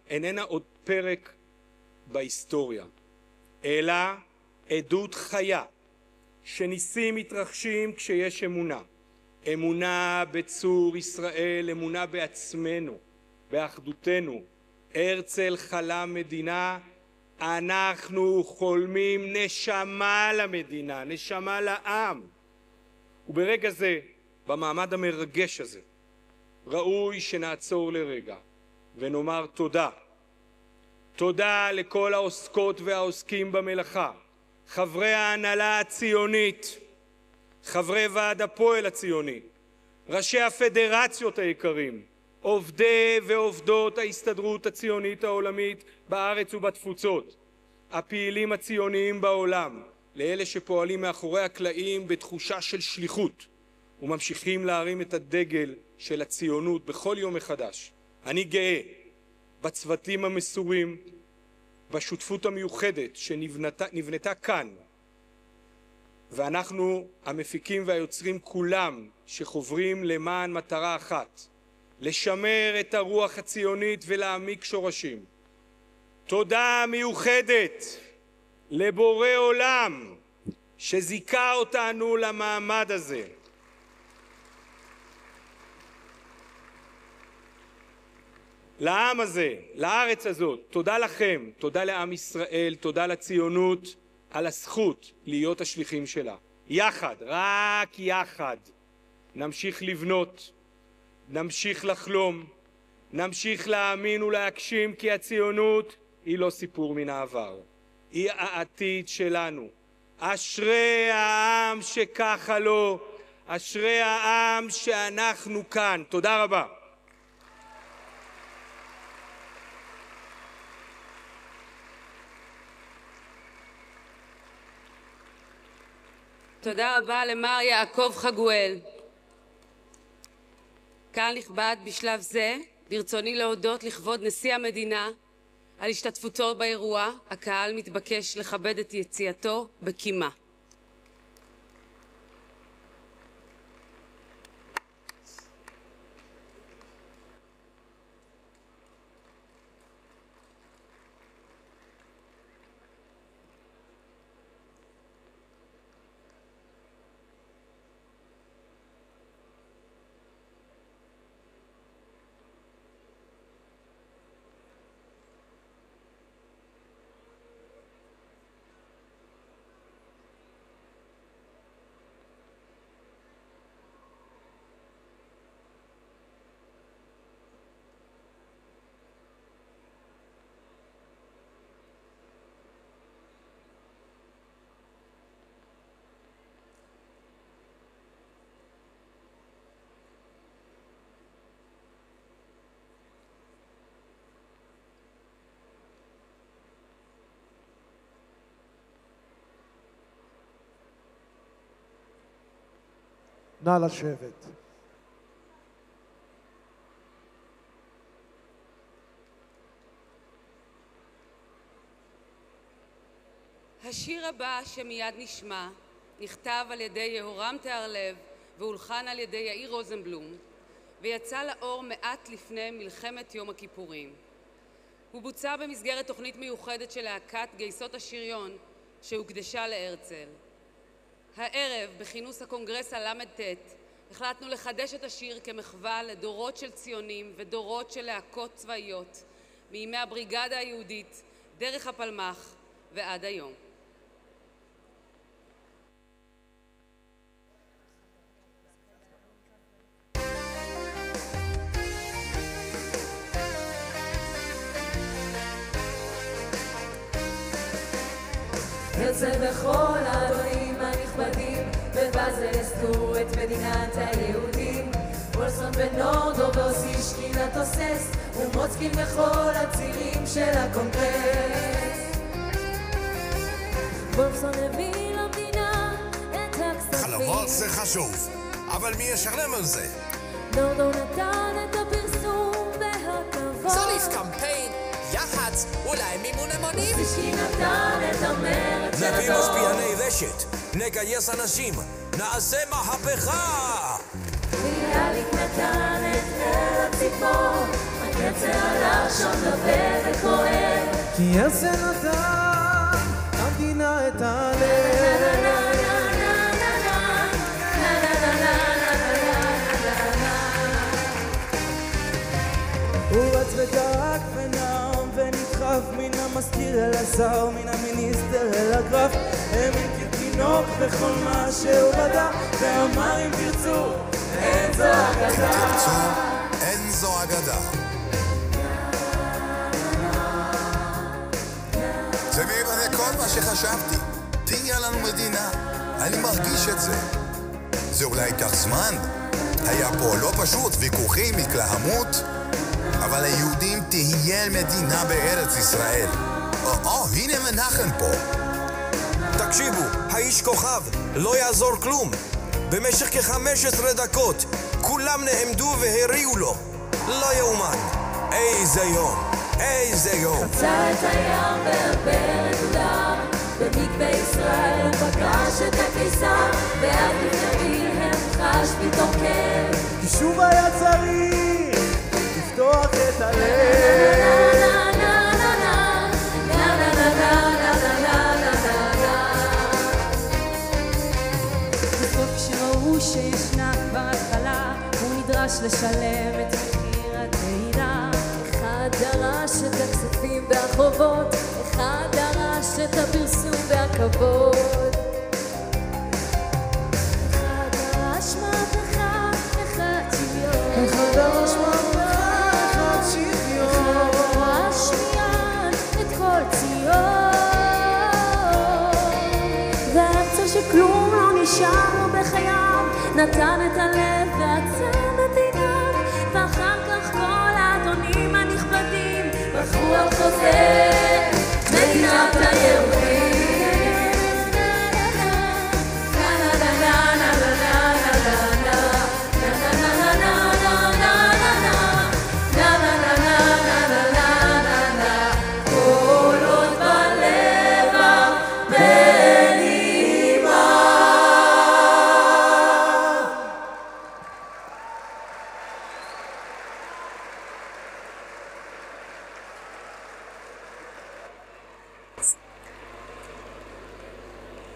איננה עוד פרק בהיסטוריה, אלא עדות חיה שניסים מתרחשים כשיש אמונה. אמונה בצור ישראל, אמונה בעצמנו, באחדותנו. הרצל חלם מדינה, אנחנו חולמים נשמה למדינה, נשמה לעם. וברגע זה, במעמד המרגש הזה, ראוי שנעצור לרגע ונאמר תודה. תודה לכל העוסקות והעוסקים במלאכה, חברי ההנהלה הציונית, חברי ועד הפועל הציוני, ראשי הפדרציות היקרים, עובדי ועובדות ההסתדרות הציונית העולמית בארץ ובתפוצות, הפעילים הציוניים בעולם, לאלה שפועלים מאחורי הקלעים בתחושה של שליחות וממשיכים להרים את הדגל של הציונות בכל יום מחדש. אני גאה בצוותים המסורים, בשותפות המיוחדת שנבנתה כאן, ואנחנו המפיקים והיוצרים כולם שחוברים למען מטרה אחת, לשמר את הרוח הציונית ולהעמיק שורשים. תודה מיוחדת לבורא עולם שזיכה אותנו למעמד הזה. לעם הזה, לארץ הזאת. תודה לכם, תודה לעם ישראל, תודה לציונות, על הזכות להיות השליחים שלה. יחד, רק יחד, נמשיך לבנות, נמשיך לחלום, נמשיך להאמין ולהגשים, כי הציונות היא לא סיפור מן העבר, היא העתיד שלנו. אשרי העם שככה לו, אשרי העם שאנחנו כאן. תודה רבה. תודה רבה למר יעקב חגואל. קהל נכבד, בשלב זה ברצוני להודות לכבוד נשיא המדינה על השתתפותו באירוע. הקהל מתבקש לכבד את יציאתו בקימה. נא לשבת. השיר הבא שמיד נשמע נכתב על ידי יהורם תיארלב והולחן על ידי יאיר רוזנבלום ויצא לאור מעט לפני מלחמת יום הכיפורים. הוא בוצע במסגרת תוכנית מיוחדת של להקת גייסות השריון שהוקדשה להרצל. הערב בכינוס הקונגרס הל"ט החלטנו לחדש את השיר כמחווה לדורות של ציונים ודורות של להקות צבאיות מימי הבריגדה היהודית דרך הפלמ"ח ועד היום. הרצל וכל האדונים הנכבדים בבאזל הסדו את מדינת היהודים. וולפסון ונורדאו ואוסישקין התוסס ומוצקין וכל הצירים של הקונגרס. וולפסון הביא למדינה את הכספים. חלומות זה חשוב, אבל מי ישלם על זה? נורדאו נתן את הפרסום והכבוד. זוליף קמפיין, יח"צ, אולי מימון המונים. אוסישקין נתן את המרד של נביא הדור. משפיעני רשת, נגייס אנשים, נעשה מהפכה. ביאליק נתן את אל הציפור, הקצר הלך שם דובר וכואב. כי הרצל נתן למדינה את הלב. הוא רץ ודאג ונעם ונדחף מן המזכיר אל השר, מן המיניסטר אל הקרב. האמין כתינוק בכל מה שהוא בדע, ואמר אם תרצו אין זו אגדה. תרצו, אין זו אגדה. זה מעבר לכל מה שחשבתי. תהיה לנו מדינה, אני מרגיש את זה. זה אולי ייקח זמן, היה פה לא פשוט, ויכוחים, התלהמות, אבל היהודים תהיה מדינה בארץ ישראל. הנה מנחם פה. תקשיבו, האיש כוכב, לא יעזור כלום. במשך כ-15 דקות כולם נעמדו והריעו לו. לא יאומן. איזה יום, איזה יום. חצה את הים בהרבה רקודם, במקווה ישראל הוא פגש את הקיסר, ואז לפני חש פתאום כאב. כי שוב היה צריך לפתוח את הלב. בסוף כשראו שישנה כבר התחלה, הוא נדרש לשלם את מחיר התהילה. אחד ברחובות, אחד דרש את הפרסום והכבוד. אחד דרש מהפכה, אחד שוויון. אחד דרש מהפכה, אחד שוויון. אחד דרש מיד את כל ציון. וארצה שכלום לא נשאר לו בחייו, נתן את הלב ועצם את עיניו, ואחר כך כל האדונים הנכבדים בחרו על חוזה מדינת היהודים.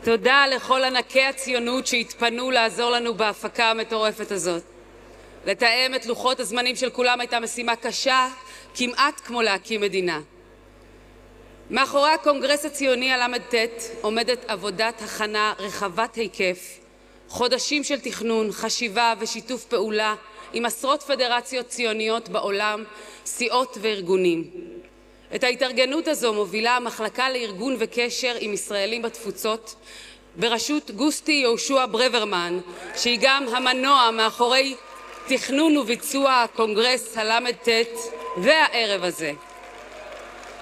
תודה לכל ענקי הציונות שהתפנו לעזור לנו בהפקה המטורפת הזאת. לתאם את לוחות הזמנים של כולם הייתה משימה קשה, כמעט כמו להקים מדינה. מאחורי הקונגרס הציוני הל"ט עומדת עבודת הכנה רחבת היקף, חודשים של תכנון, חשיבה ושיתוף פעולה עם עשרות פדרציות ציוניות בעולם, סיעות וארגונים. את ההתארגנות הזו מובילה המחלקה לארגון וקשר עם ישראלים בתפוצות, בראשות גוסטי יהושע ברוורמן, שהיא גם המנוע מאחורי תכנון וביצוע הקונגרס הל"ט והערב הזה.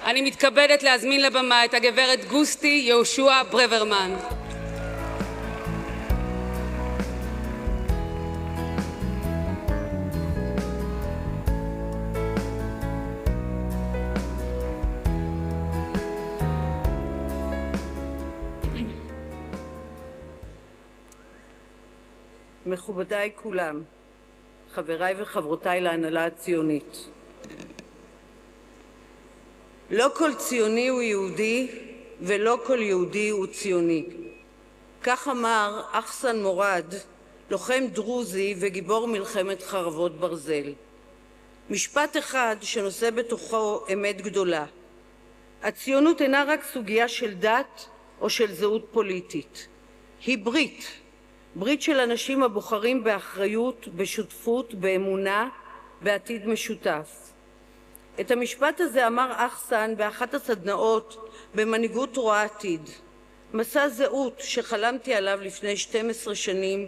אני מתכבדת להזמין לבמה את הגברת גוסטי יהושע ברוורמן. מכובדיי כולם, חבריי וחברותיי להנהלה הציונית. לא כל ציוני הוא יהודי ולא כל יהודי הוא ציוני. כך אמר אחסן מורד, לוחם דרוזי וגיבור מלחמת חרבות ברזל. משפט אחד שנושא בתוכו אמת גדולה. הציונות אינה רק סוגיה של דת או של זהות פוליטית. היא ברית. ברית של אנשים הבוחרים באחריות, בשותפות, באמונה, בעתיד משותף. את המשפט הזה אמר אחסן באחת הסדנאות במנהיגות רואה עתיד. מסע זהות שחלמתי עליו לפני 12 שנים,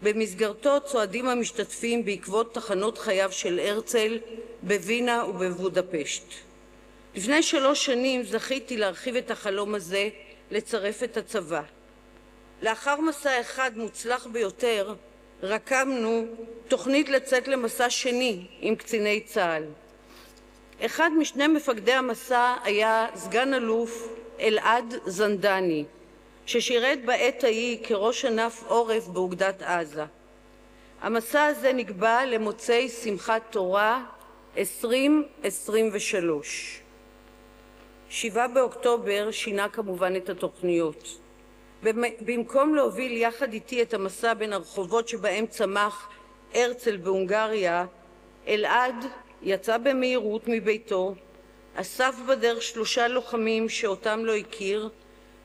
במסגרתו צועדים המשתתפים בעקבות תחנות חייו של הרצל בווינה ובבודפשט. לפני 3 שנים זכיתי להרחיב את החלום הזה, לצרף את הצבא. לאחר מסע אחד מוצלח ביותר, רקמנו תוכנית לצאת למסע שני עם קציני צה"ל. אחד משני מפקדי המסע היה סגן אלוף אלעד זנדני, ששירת בעת ההיא כראש ענף עורף באוגדת עזה. המסע הזה נקבע למוצאי שמחת תורה 2023. 7 באוקטובר שינה כמובן את התוכניות. במקום להוביל יחד איתי את המסע בין הרחובות שבהם צמח הרצל בהונגריה, אלעד יצא במהירות מביתו, אסף בדרך 3 לוחמים שאותם לא הכיר,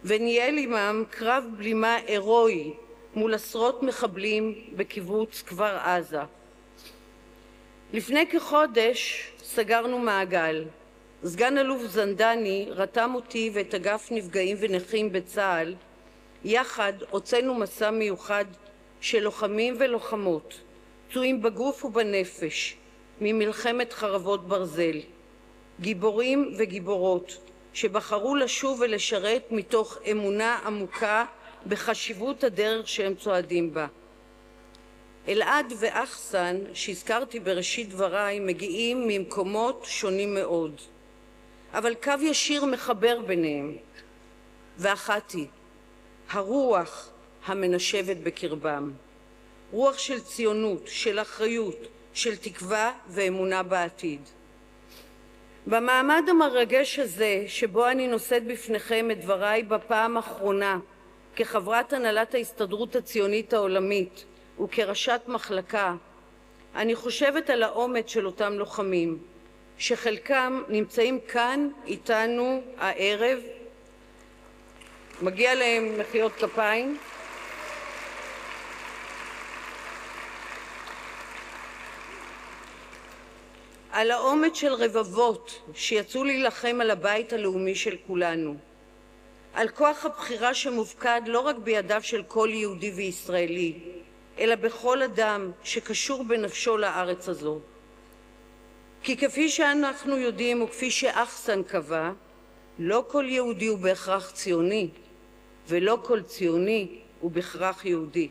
וניהל עמם קרב בלימה הירואי מול עשרות מחבלים בקיבוץ כפר עזה. לפני כחודש סגרנו מעגל. סגן אלוף זנדני רתם אותי ואת אגף נפגעים ונכים בצה"ל. יחד הוצאנו מסע מיוחד של לוחמים ולוחמות, פצועים בגוף ובנפש, ממלחמת חרבות ברזל. גיבורים וגיבורות שבחרו לשוב ולשרת מתוך אמונה עמוקה בחשיבות הדרך שהם צועדים בה. אלעד ואחסן, שהזכרתי בראשית דבריי, מגיעים ממקומות שונים מאוד, אבל קו ישיר מחבר ביניהם, ואחת היא הרוח המנשבת בקרבם. רוח של ציונות, של אחריות, של תקווה ואמונה בעתיד. במעמד המרגש הזה, שבו אני נושאת בפניכם את דבריי בפעם האחרונה, כחברת הנהלת ההסתדרות הציונית העולמית וכראשת מחלקה, אני חושבת על האומץ של אותם לוחמים, שחלקם נמצאים כאן איתנו הערב. מגיע להם מחיאות כפיים. על האומץ של רבבות שיצאו להילחם על הבית הלאומי של כולנו, על כוח הבחירה שמופקד לא רק בידיו של כל יהודי וישראלי, אלא בכל אדם שקשור בנפשו לארץ הזו. כי כפי שאנחנו יודעים וכפי שאחסן קבע, לא כל יהודי הוא בהכרח ציוני, ולא כל ציוני הוא בהכרח יהודי.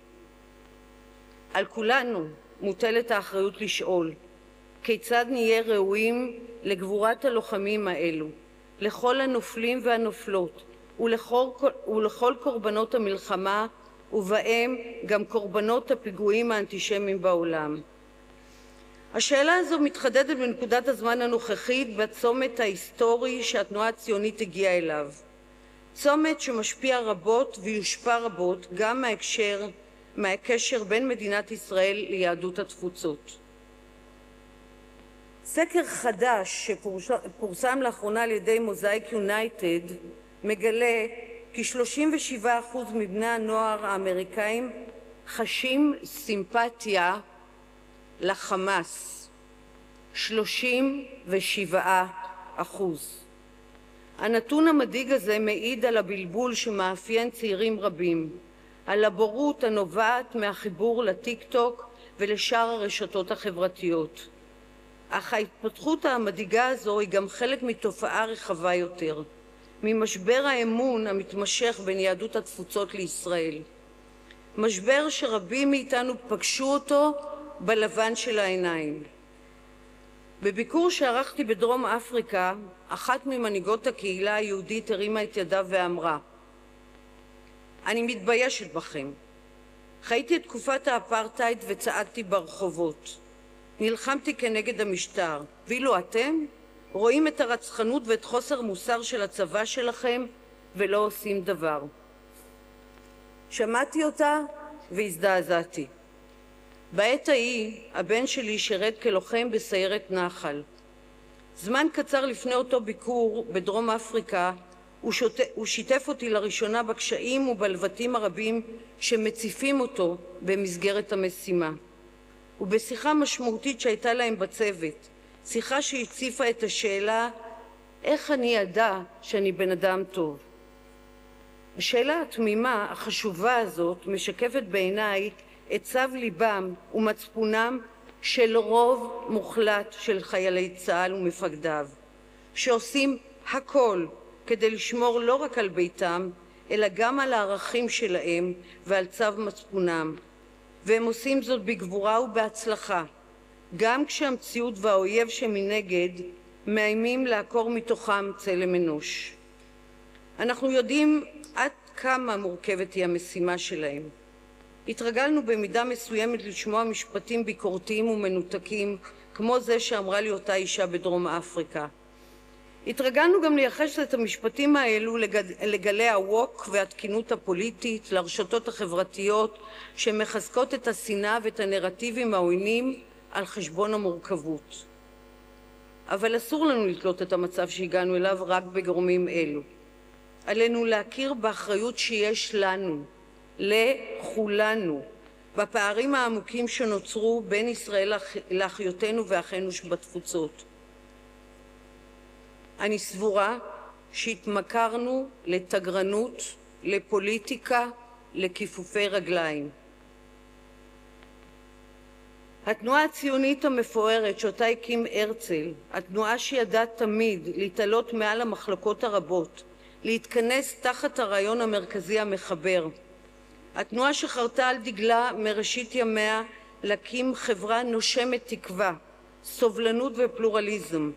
על כולנו מוטלת האחריות לשאול, כיצד נהיה ראויים לגבורת הלוחמים האלו, לכל הנופלים והנופלות, ולכל קורבנות המלחמה, ובהם גם קורבנות הפיגועים האנטישמיים בעולם. השאלה הזו מתחדדת בנקודת הזמן הנוכחית בצומת ההיסטורי שהתנועה הציונית הגיעה אליו. צומת שמשפיע רבות ויושפע רבות גם מהקשר בין מדינת ישראל ליהדות התפוצות. סקר חדש שפורסם לאחרונה על ידי מוזאיק יונייטד מגלה כי 37% מבני הנוער האמריקאים חשים סימפתיה לחמאס. 37%. הנתון המדאיג הזה מעיד על הבלבול שמאפיין צעירים רבים, על הבורות הנובעת מהחיבור לטיק-טוק ולשאר הרשתות החברתיות. אך ההתפתחות המדאיגה הזו היא גם חלק מתופעה רחבה יותר, ממשבר האמון המתמשך בין יהדות התפוצות לישראל. משבר שרבים מאיתנו פגשו אותו בלבן של העיניים. בביקור שערכתי בדרום אפריקה, אחת ממנהיגות הקהילה היהודית הרימה את ידה ואמרה, אני מתביישת בכם. חייתי את תקופת האפרטהייד וצעדתי ברחובות. נלחמתי כנגד המשטר, ואילו אתם רואים את הרצחנות ואת חוסר מוסר של הצבא שלכם ולא עושים דבר. שמעתי אותה והזדעזעתי. בעת ההיא הבן שלי שירת כלוחם בסיירת נחל. זמן קצר לפני אותו ביקור בדרום אפריקה הוא שיתף אותי לראשונה בקשיים ובלבטים הרבים שמציפים אותו במסגרת המשימה. ובשיחה משמעותית שהייתה להם בצוות, שיחה שהציפה את השאלה איך אני אדע שאני בן אדם טוב. השאלה התמימה החשובה הזאת משקפת בעיניי את צו ליבם ומצפונם של רוב מוחלט של חיילי צה"ל ומפקדיו, שעושים הכל כדי לשמור לא רק על ביתם, אלא גם על הערכים שלהם ועל צו מצפונם. והם עושים זאת בגבורה ובהצלחה, גם כשהמציאות והאויב שמנגד מאיימים לעקור מתוכם צלם אנוש. אנחנו יודעים עד כמה מורכבת היא המשימה שלהם. התרגלנו במידה מסוימת לשמוע משפטים ביקורתיים ומנותקים, כמו זה שאמרה לי אותה אישה בדרום אפריקה. התרגלנו גם לייחס את המשפטים האלו לגלי הווק והתקינות הפוליטית, לרשתות החברתיות שמחזקות את השנאה ואת הנרטיבים העוינים על חשבון המורכבות. אבל אסור לנו לתלות את המצב שהגענו אליו רק בגורמים אלו. עלינו להכיר באחריות שיש לנו, לכולנו, בפערים העמוקים שנוצרו בין ישראל לאחיותינו ואחינו שבתפוצות. אני סבורה שהתמכרנו לתגרנות, לפוליטיקה, לכיפופי רגליים. התנועה הציונית המפוארת שאותה הקים הרצל, התנועה שידעה תמיד להתעלות מעל המחלוקות הרבות, להתכנס תחת הרעיון המרכזי המחבר, התנועה שחרתה על דגלה מראשית ימיה להקים חברה נושמת תקווה, סובלנות ופלורליזם,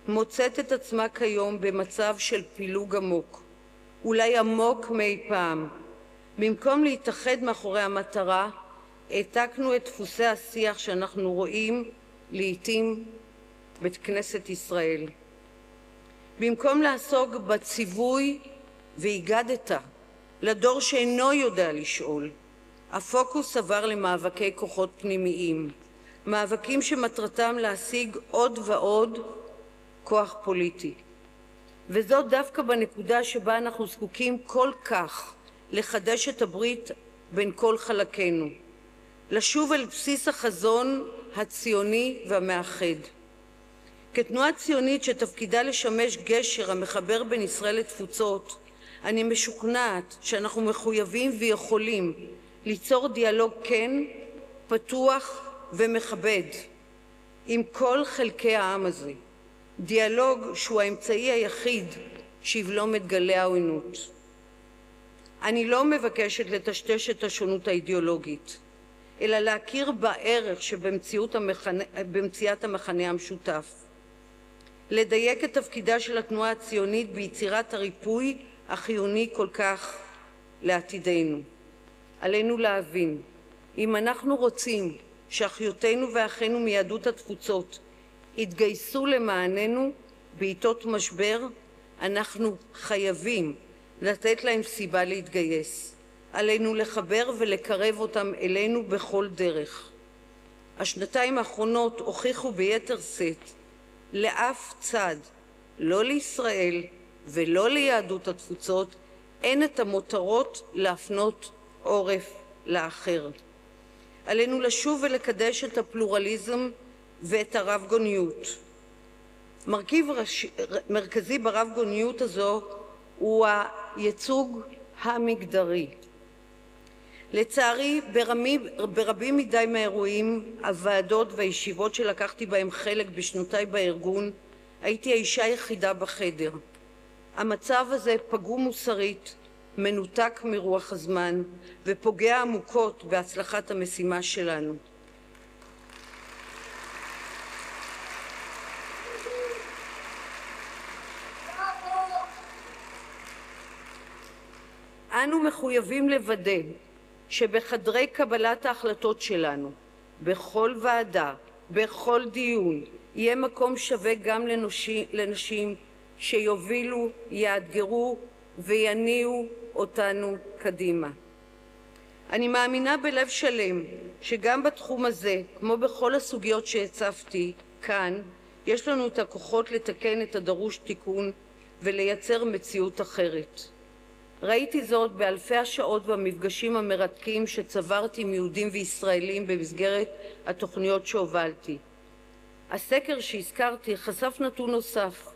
מוצאת את עצמה כיום במצב של פילוג עמוק, אולי עמוק מאי פעם. במקום להתאחד מאחורי המטרה, העתקנו את דפוסי השיח שאנחנו רואים לעתים בכנסת ישראל. במקום לעסוק בציווי והגדת לדור שאינו יודע לשאול, הפוקוס עבר למאבקי כוחות פנימיים, מאבקים שמטרתם להשיג עוד ועוד כוח פוליטי. וזאת דווקא בנקודה שבה אנחנו זקוקים כל כך לחדש את הברית בין כל חלקינו, לשוב אל בסיס החזון הציוני והמאחד. כתנועה ציונית שתפקידה לשמש גשר המחבר בין ישראל לתפוצות, אני משוכנעת שאנחנו מחויבים ויכולים ליצור דיאלוג כן, פתוח ומכבד עם כל חלקי העם הזה. דיאלוג שהוא האמצעי היחיד שיבלום את גלי העוינות. אני לא מבקשת לטשטש את השונות האידיאולוגית, אלא להכיר בערך שבמציאת המכנה המשותף. לדייק את תפקידה של התנועה הציונית ביצירת הריפוי החיוני כל כך לעתידנו. עלינו להבין, אם אנחנו רוצים שאחיותינו ואחינו מיהדות התפוצות יתגייסו למעננו בעיתות משבר, אנחנו חייבים לתת להם סיבה להתגייס. עלינו לחבר ולקרב אותם אלינו בכל דרך. השנתיים האחרונות הוכיחו ביתר שאת, לאף צד, לא לישראל ולא ליהדות התפוצות, אין את המותרות להפנות עורף לאחר. עלינו לשוב ולקדש את הפלורליזם ואת הרב-גוניות. מרכיב מרכזי ברב-גוניות הזו הוא הייצוג המגדרי. לצערי, ברבים מדי מהאירועים, הוועדות והישיבות שלקחתי בהם חלק בשנותיי בארגון, הייתי האישה היחידה בחדר. המצב הזה פגום מוסרית, מנותק מרוח הזמן, ופוגע עמוקות בהצלחת המשימה שלנו. אנו מחויבים לוודא שבחדרי קבלת ההחלטות שלנו, בכל ועדה, בכל דיון, יהיה מקום שווה גם לנשים שיובילו, יאתגרו ויניעו אותנו קדימה. אני מאמינה בלב שלם שגם בתחום הזה, כמו בכל הסוגיות שהצפתי כאן, יש לנו את הכוחות לתקן את הדרוש תיקון ולייצר מציאות אחרת. ראיתי זאת באלפי השעות והמפגשים המרתקים שצברתי עם יהודים וישראלים במסגרת התוכניות שהובלתי. הסקר שהזכרתי חשף נתון נוסף.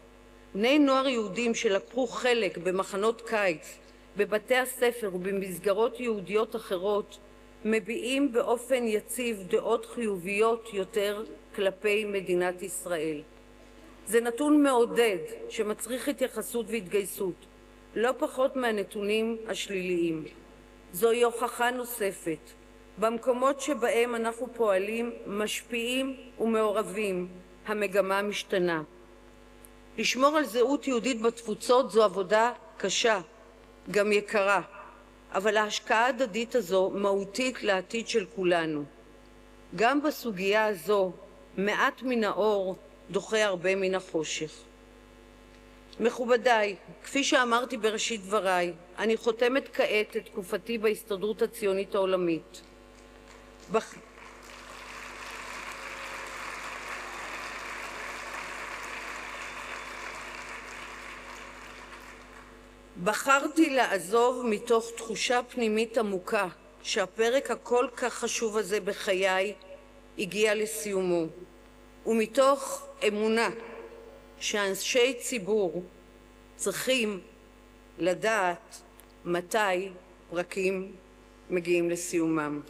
בני נוער יהודים שלקחו חלק במחנות קיץ, בבתי הספר ובמסגרות יהודיות אחרות, מביעים באופן יציב דעות חיוביות יותר כלפי מדינת ישראל. זה נתון מעודד שמצריך התייחסות והתגייסות, לא פחות מהנתונים השליליים. זוהי הוכחה נוספת. במקומות שבהם אנחנו פועלים, משפיעים ומעורבים, המגמה משתנה. לשמור על זהות יהודית בתפוצות זו עבודה קשה, גם יקרה, אבל ההשקעה ההדדית הזו מהותית לעתיד של כולנו. גם בסוגיה הזו, מעט מן האור דוחה הרבה מן החושך. מכובדיי, כפי שאמרתי בראשית דבריי, אני חותמת כעת את תקופתי בהסתדרות הציונית העולמית. בחרתי לעזוב מתוך תחושה פנימית עמוקה שהפרק הכל כך חשוב הזה בחיי הגיע לסיומו, ומתוך אמונה שאנשי ציבור צריכים לדעת מתי פרקים מגיעים לסיומם.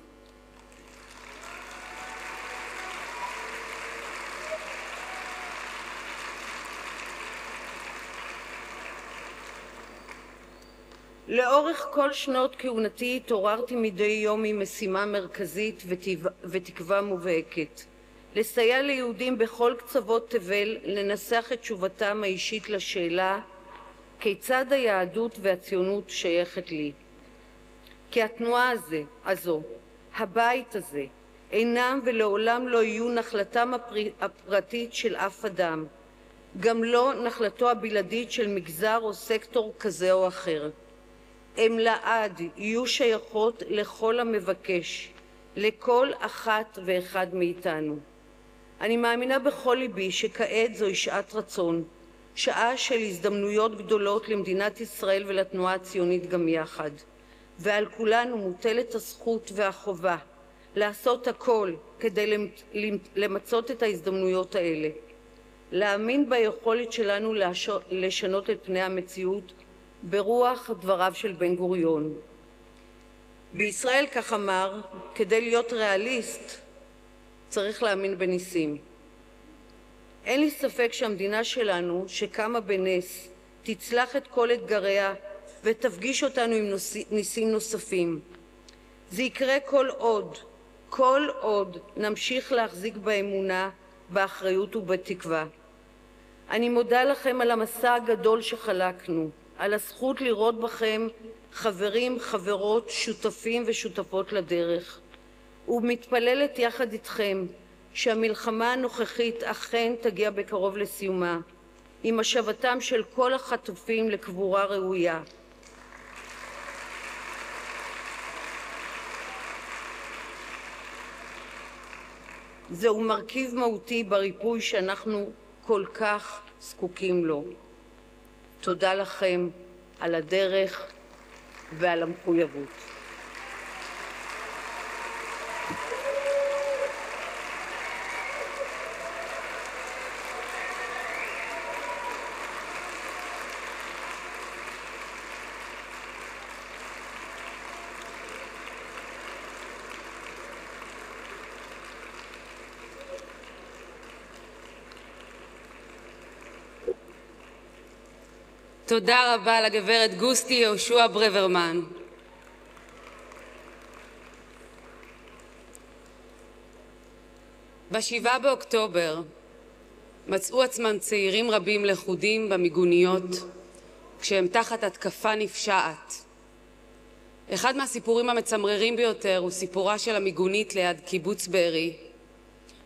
לאורך כל שנות כהונתי התעוררתי מדי יום עם משימה מרכזית ותקווה מובהקת. לסייע ליהודים בכל קצוות תבל לנסח את תשובתם האישית לשאלה כיצד היהדות והציונות שייכת לי. כי התנועה הזו, הבית הזה, אינם ולעולם לא יהיו נחלתם הפרטית של אף אדם, גם לא נחלתו הבלעדית של מגזר או סקטור כזה או אחר. הם לעד יהיו שייכות לכל המבקש, לכל אחת ואחד מאיתנו. אני מאמינה בכל ליבי שכעת זוהי שעת רצון, שעה של הזדמנויות גדולות למדינת ישראל ולתנועה הציונית גם יחד, ועל כולנו מוטלת הזכות והחובה לעשות הכל כדי למצות את ההזדמנויות האלה, להאמין ביכולת שלנו לשנות את פני המציאות ברוח דבריו של בן גוריון. בישראל, כך אמר, כדי להיות ריאליסט צריך להאמין בניסים. אין לי ספק שהמדינה שלנו, שקמה בנס, תצלח את כל אתגריה ותפגיש אותנו עם ניסים נוספים. זה יקרה כל עוד נמשיך להחזיק באמונה, באחריות ובתקווה. אני מודה לכם על המסע הגדול שחלקנו, על הזכות לראות בכם חברים, חברות, שותפים ושותפות לדרך, ומתפללת יחד איתכם שהמלחמה הנוכחית אכן תגיע בקרוב לסיומה, עם השבתם של כל החטופים לקבורה ראויה. זהו מרכיב מהותי בריפוי שאנחנו כל כך זקוקים לו. תודה לכם על הדרך ועל המחויבות. תודה רבה לגברת גוסטי יהושע ברוורמן. ב7 באוקטובר מצאו עצמם צעירים רבים לכודים במיגוניות כשהם תחת התקפה נפשעת. אחד מהסיפורים המצמררים ביותר הוא סיפורה של המיגונית ליד קיבוץ בארי,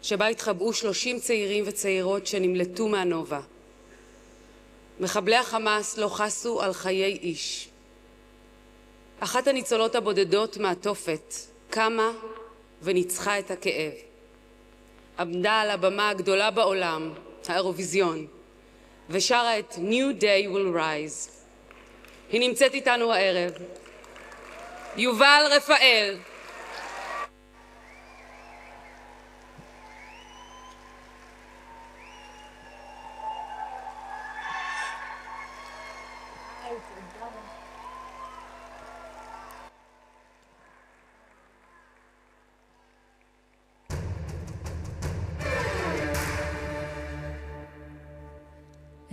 שבה התחבאו 30 צעירים וצעירות שנמלטו מהנובה. מחבלי החמאס לא חסו על חיי איש. אחת הניצולות הבודדות מהתופת קמה וניצחה את הכאב. עמדה על הבמה הגדולה בעולם, האירוויזיון, ושרה את New Day Will Rise. היא נמצאת איתנו הערב. יובל רפאל.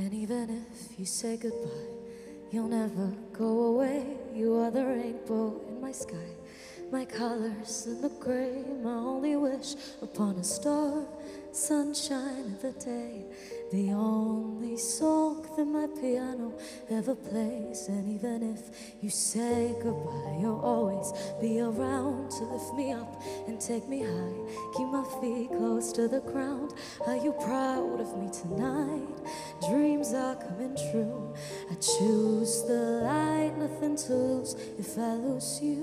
And even if you say goodbye, you'll never go away. You are the rainbow in my sky, my colors in the gray, my only wish upon a star, sunshine of the day, the only song that my piano ever plays. And even if you say goodbye, you'll always be around to lift me up and take me high, keep my feet close to the ground. Are you proud of me tonight? Dreams are coming true. I choose the light, nothing to lose if I lose you.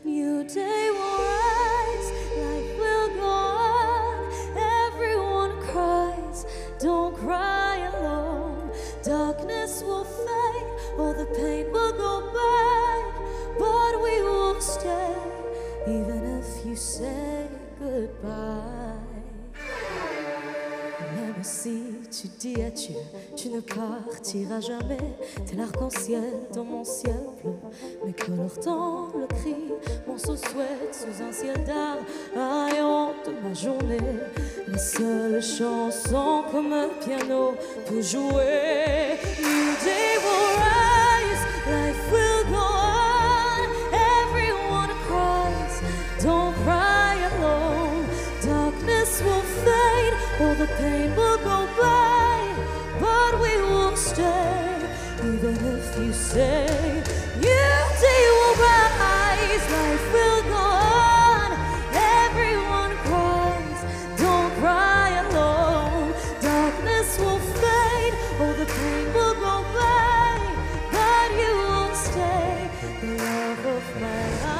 New day will rise, life will go on. Everyone cries, don't cry alone. Darkness will fade, all the pain will go by, but we will stay, even if you say goodbye. Même si tu dis adieu, tu ne partiras jamais. T'es l'arc-en-ciel dans mon ciel bleu, mes couleurs dans le cri, mon saut souhaite sous un ciel d'art, rayon de ma journée. La seule chanson comme un piano peut jouer. New day will rise, life will go on. Everyone cries, don't cry alone. Darkness will fade, all the pain will go by, but we will stay, even if you say new day will rise, life will go on. Everyone cries, don't cry alone. Darkness will fade, all the pain will go by, but you will stay, the love of my life.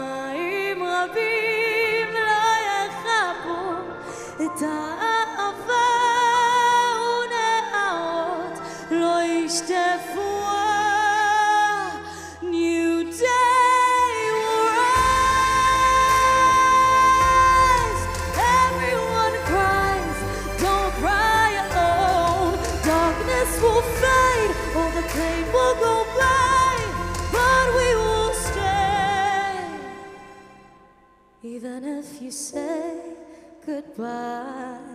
My לא ישטפו. New day will rise. Everyone cries, don't cry alone. Darkness will fade, all the pain will go by, but we will stay. Even if you say goodbye,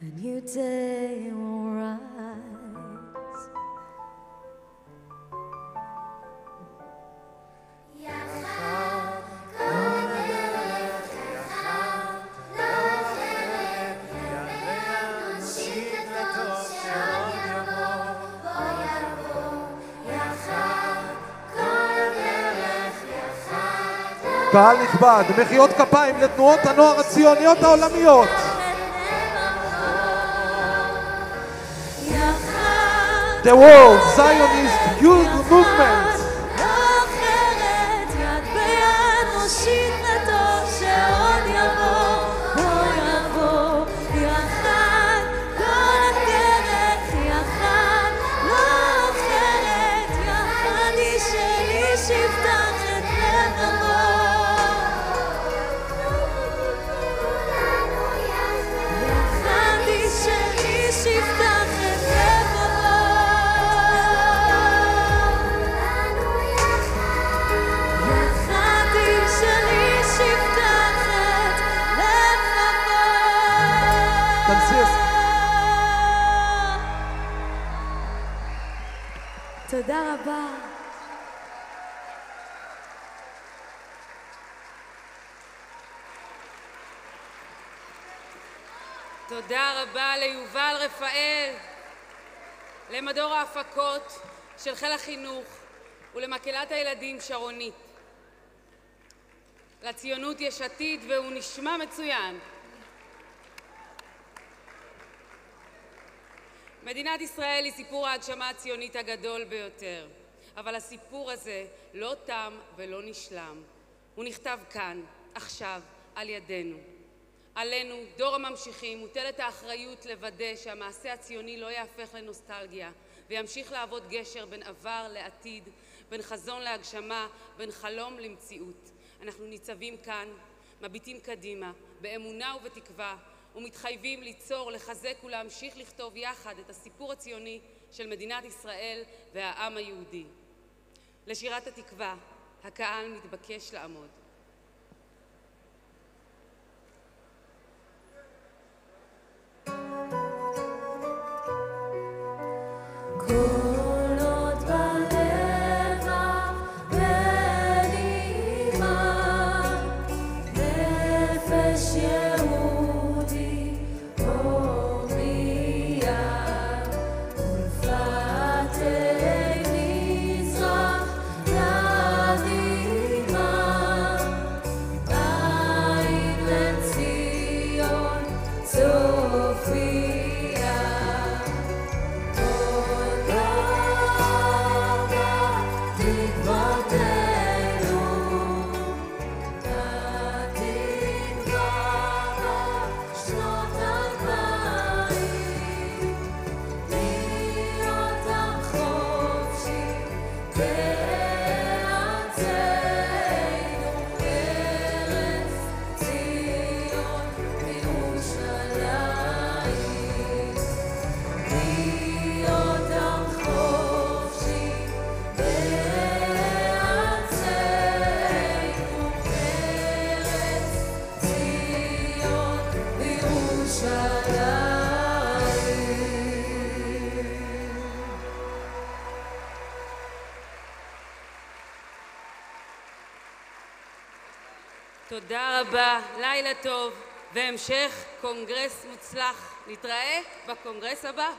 a new day will rise. קהל נכבד, מחיאות כפיים לתנועות הנוער הציוניות העולמיות. The World Zionist Youth Movement. תודה רבה. תודה רבה ליובל רפאל, למדור ההפקות של חיל החינוך ולמקהלת הילדים שרונית. לציונות יש עתיד והוא נשמע מצוין. מדינת ישראל היא סיפור ההגשמה הציונית הגדול ביותר, אבל הסיפור הזה לא תם ולא נשלם. הוא נכתב כאן, עכשיו, על ידינו. עלינו, דור הממשיכים, מוטלת האחריות לוודא שהמעשה הציוני לא יהפך לנוסטלגיה וימשיך לעבוד גשר בין עבר לעתיד, בין חזון להגשמה, בין חלום למציאות. אנחנו ניצבים כאן, מביטים קדימה, באמונה ובתקווה, ומתחייבים ליצור, לחזק ולהמשיך לכתוב יחד את הסיפור הציוני של מדינת ישראל והעם היהודי. לשירת התקווה, הקהל מתבקש לעמוד. תודה רבה, לילה טוב והמשך קונגרס מוצלח. נתראה בקונגרס הבא.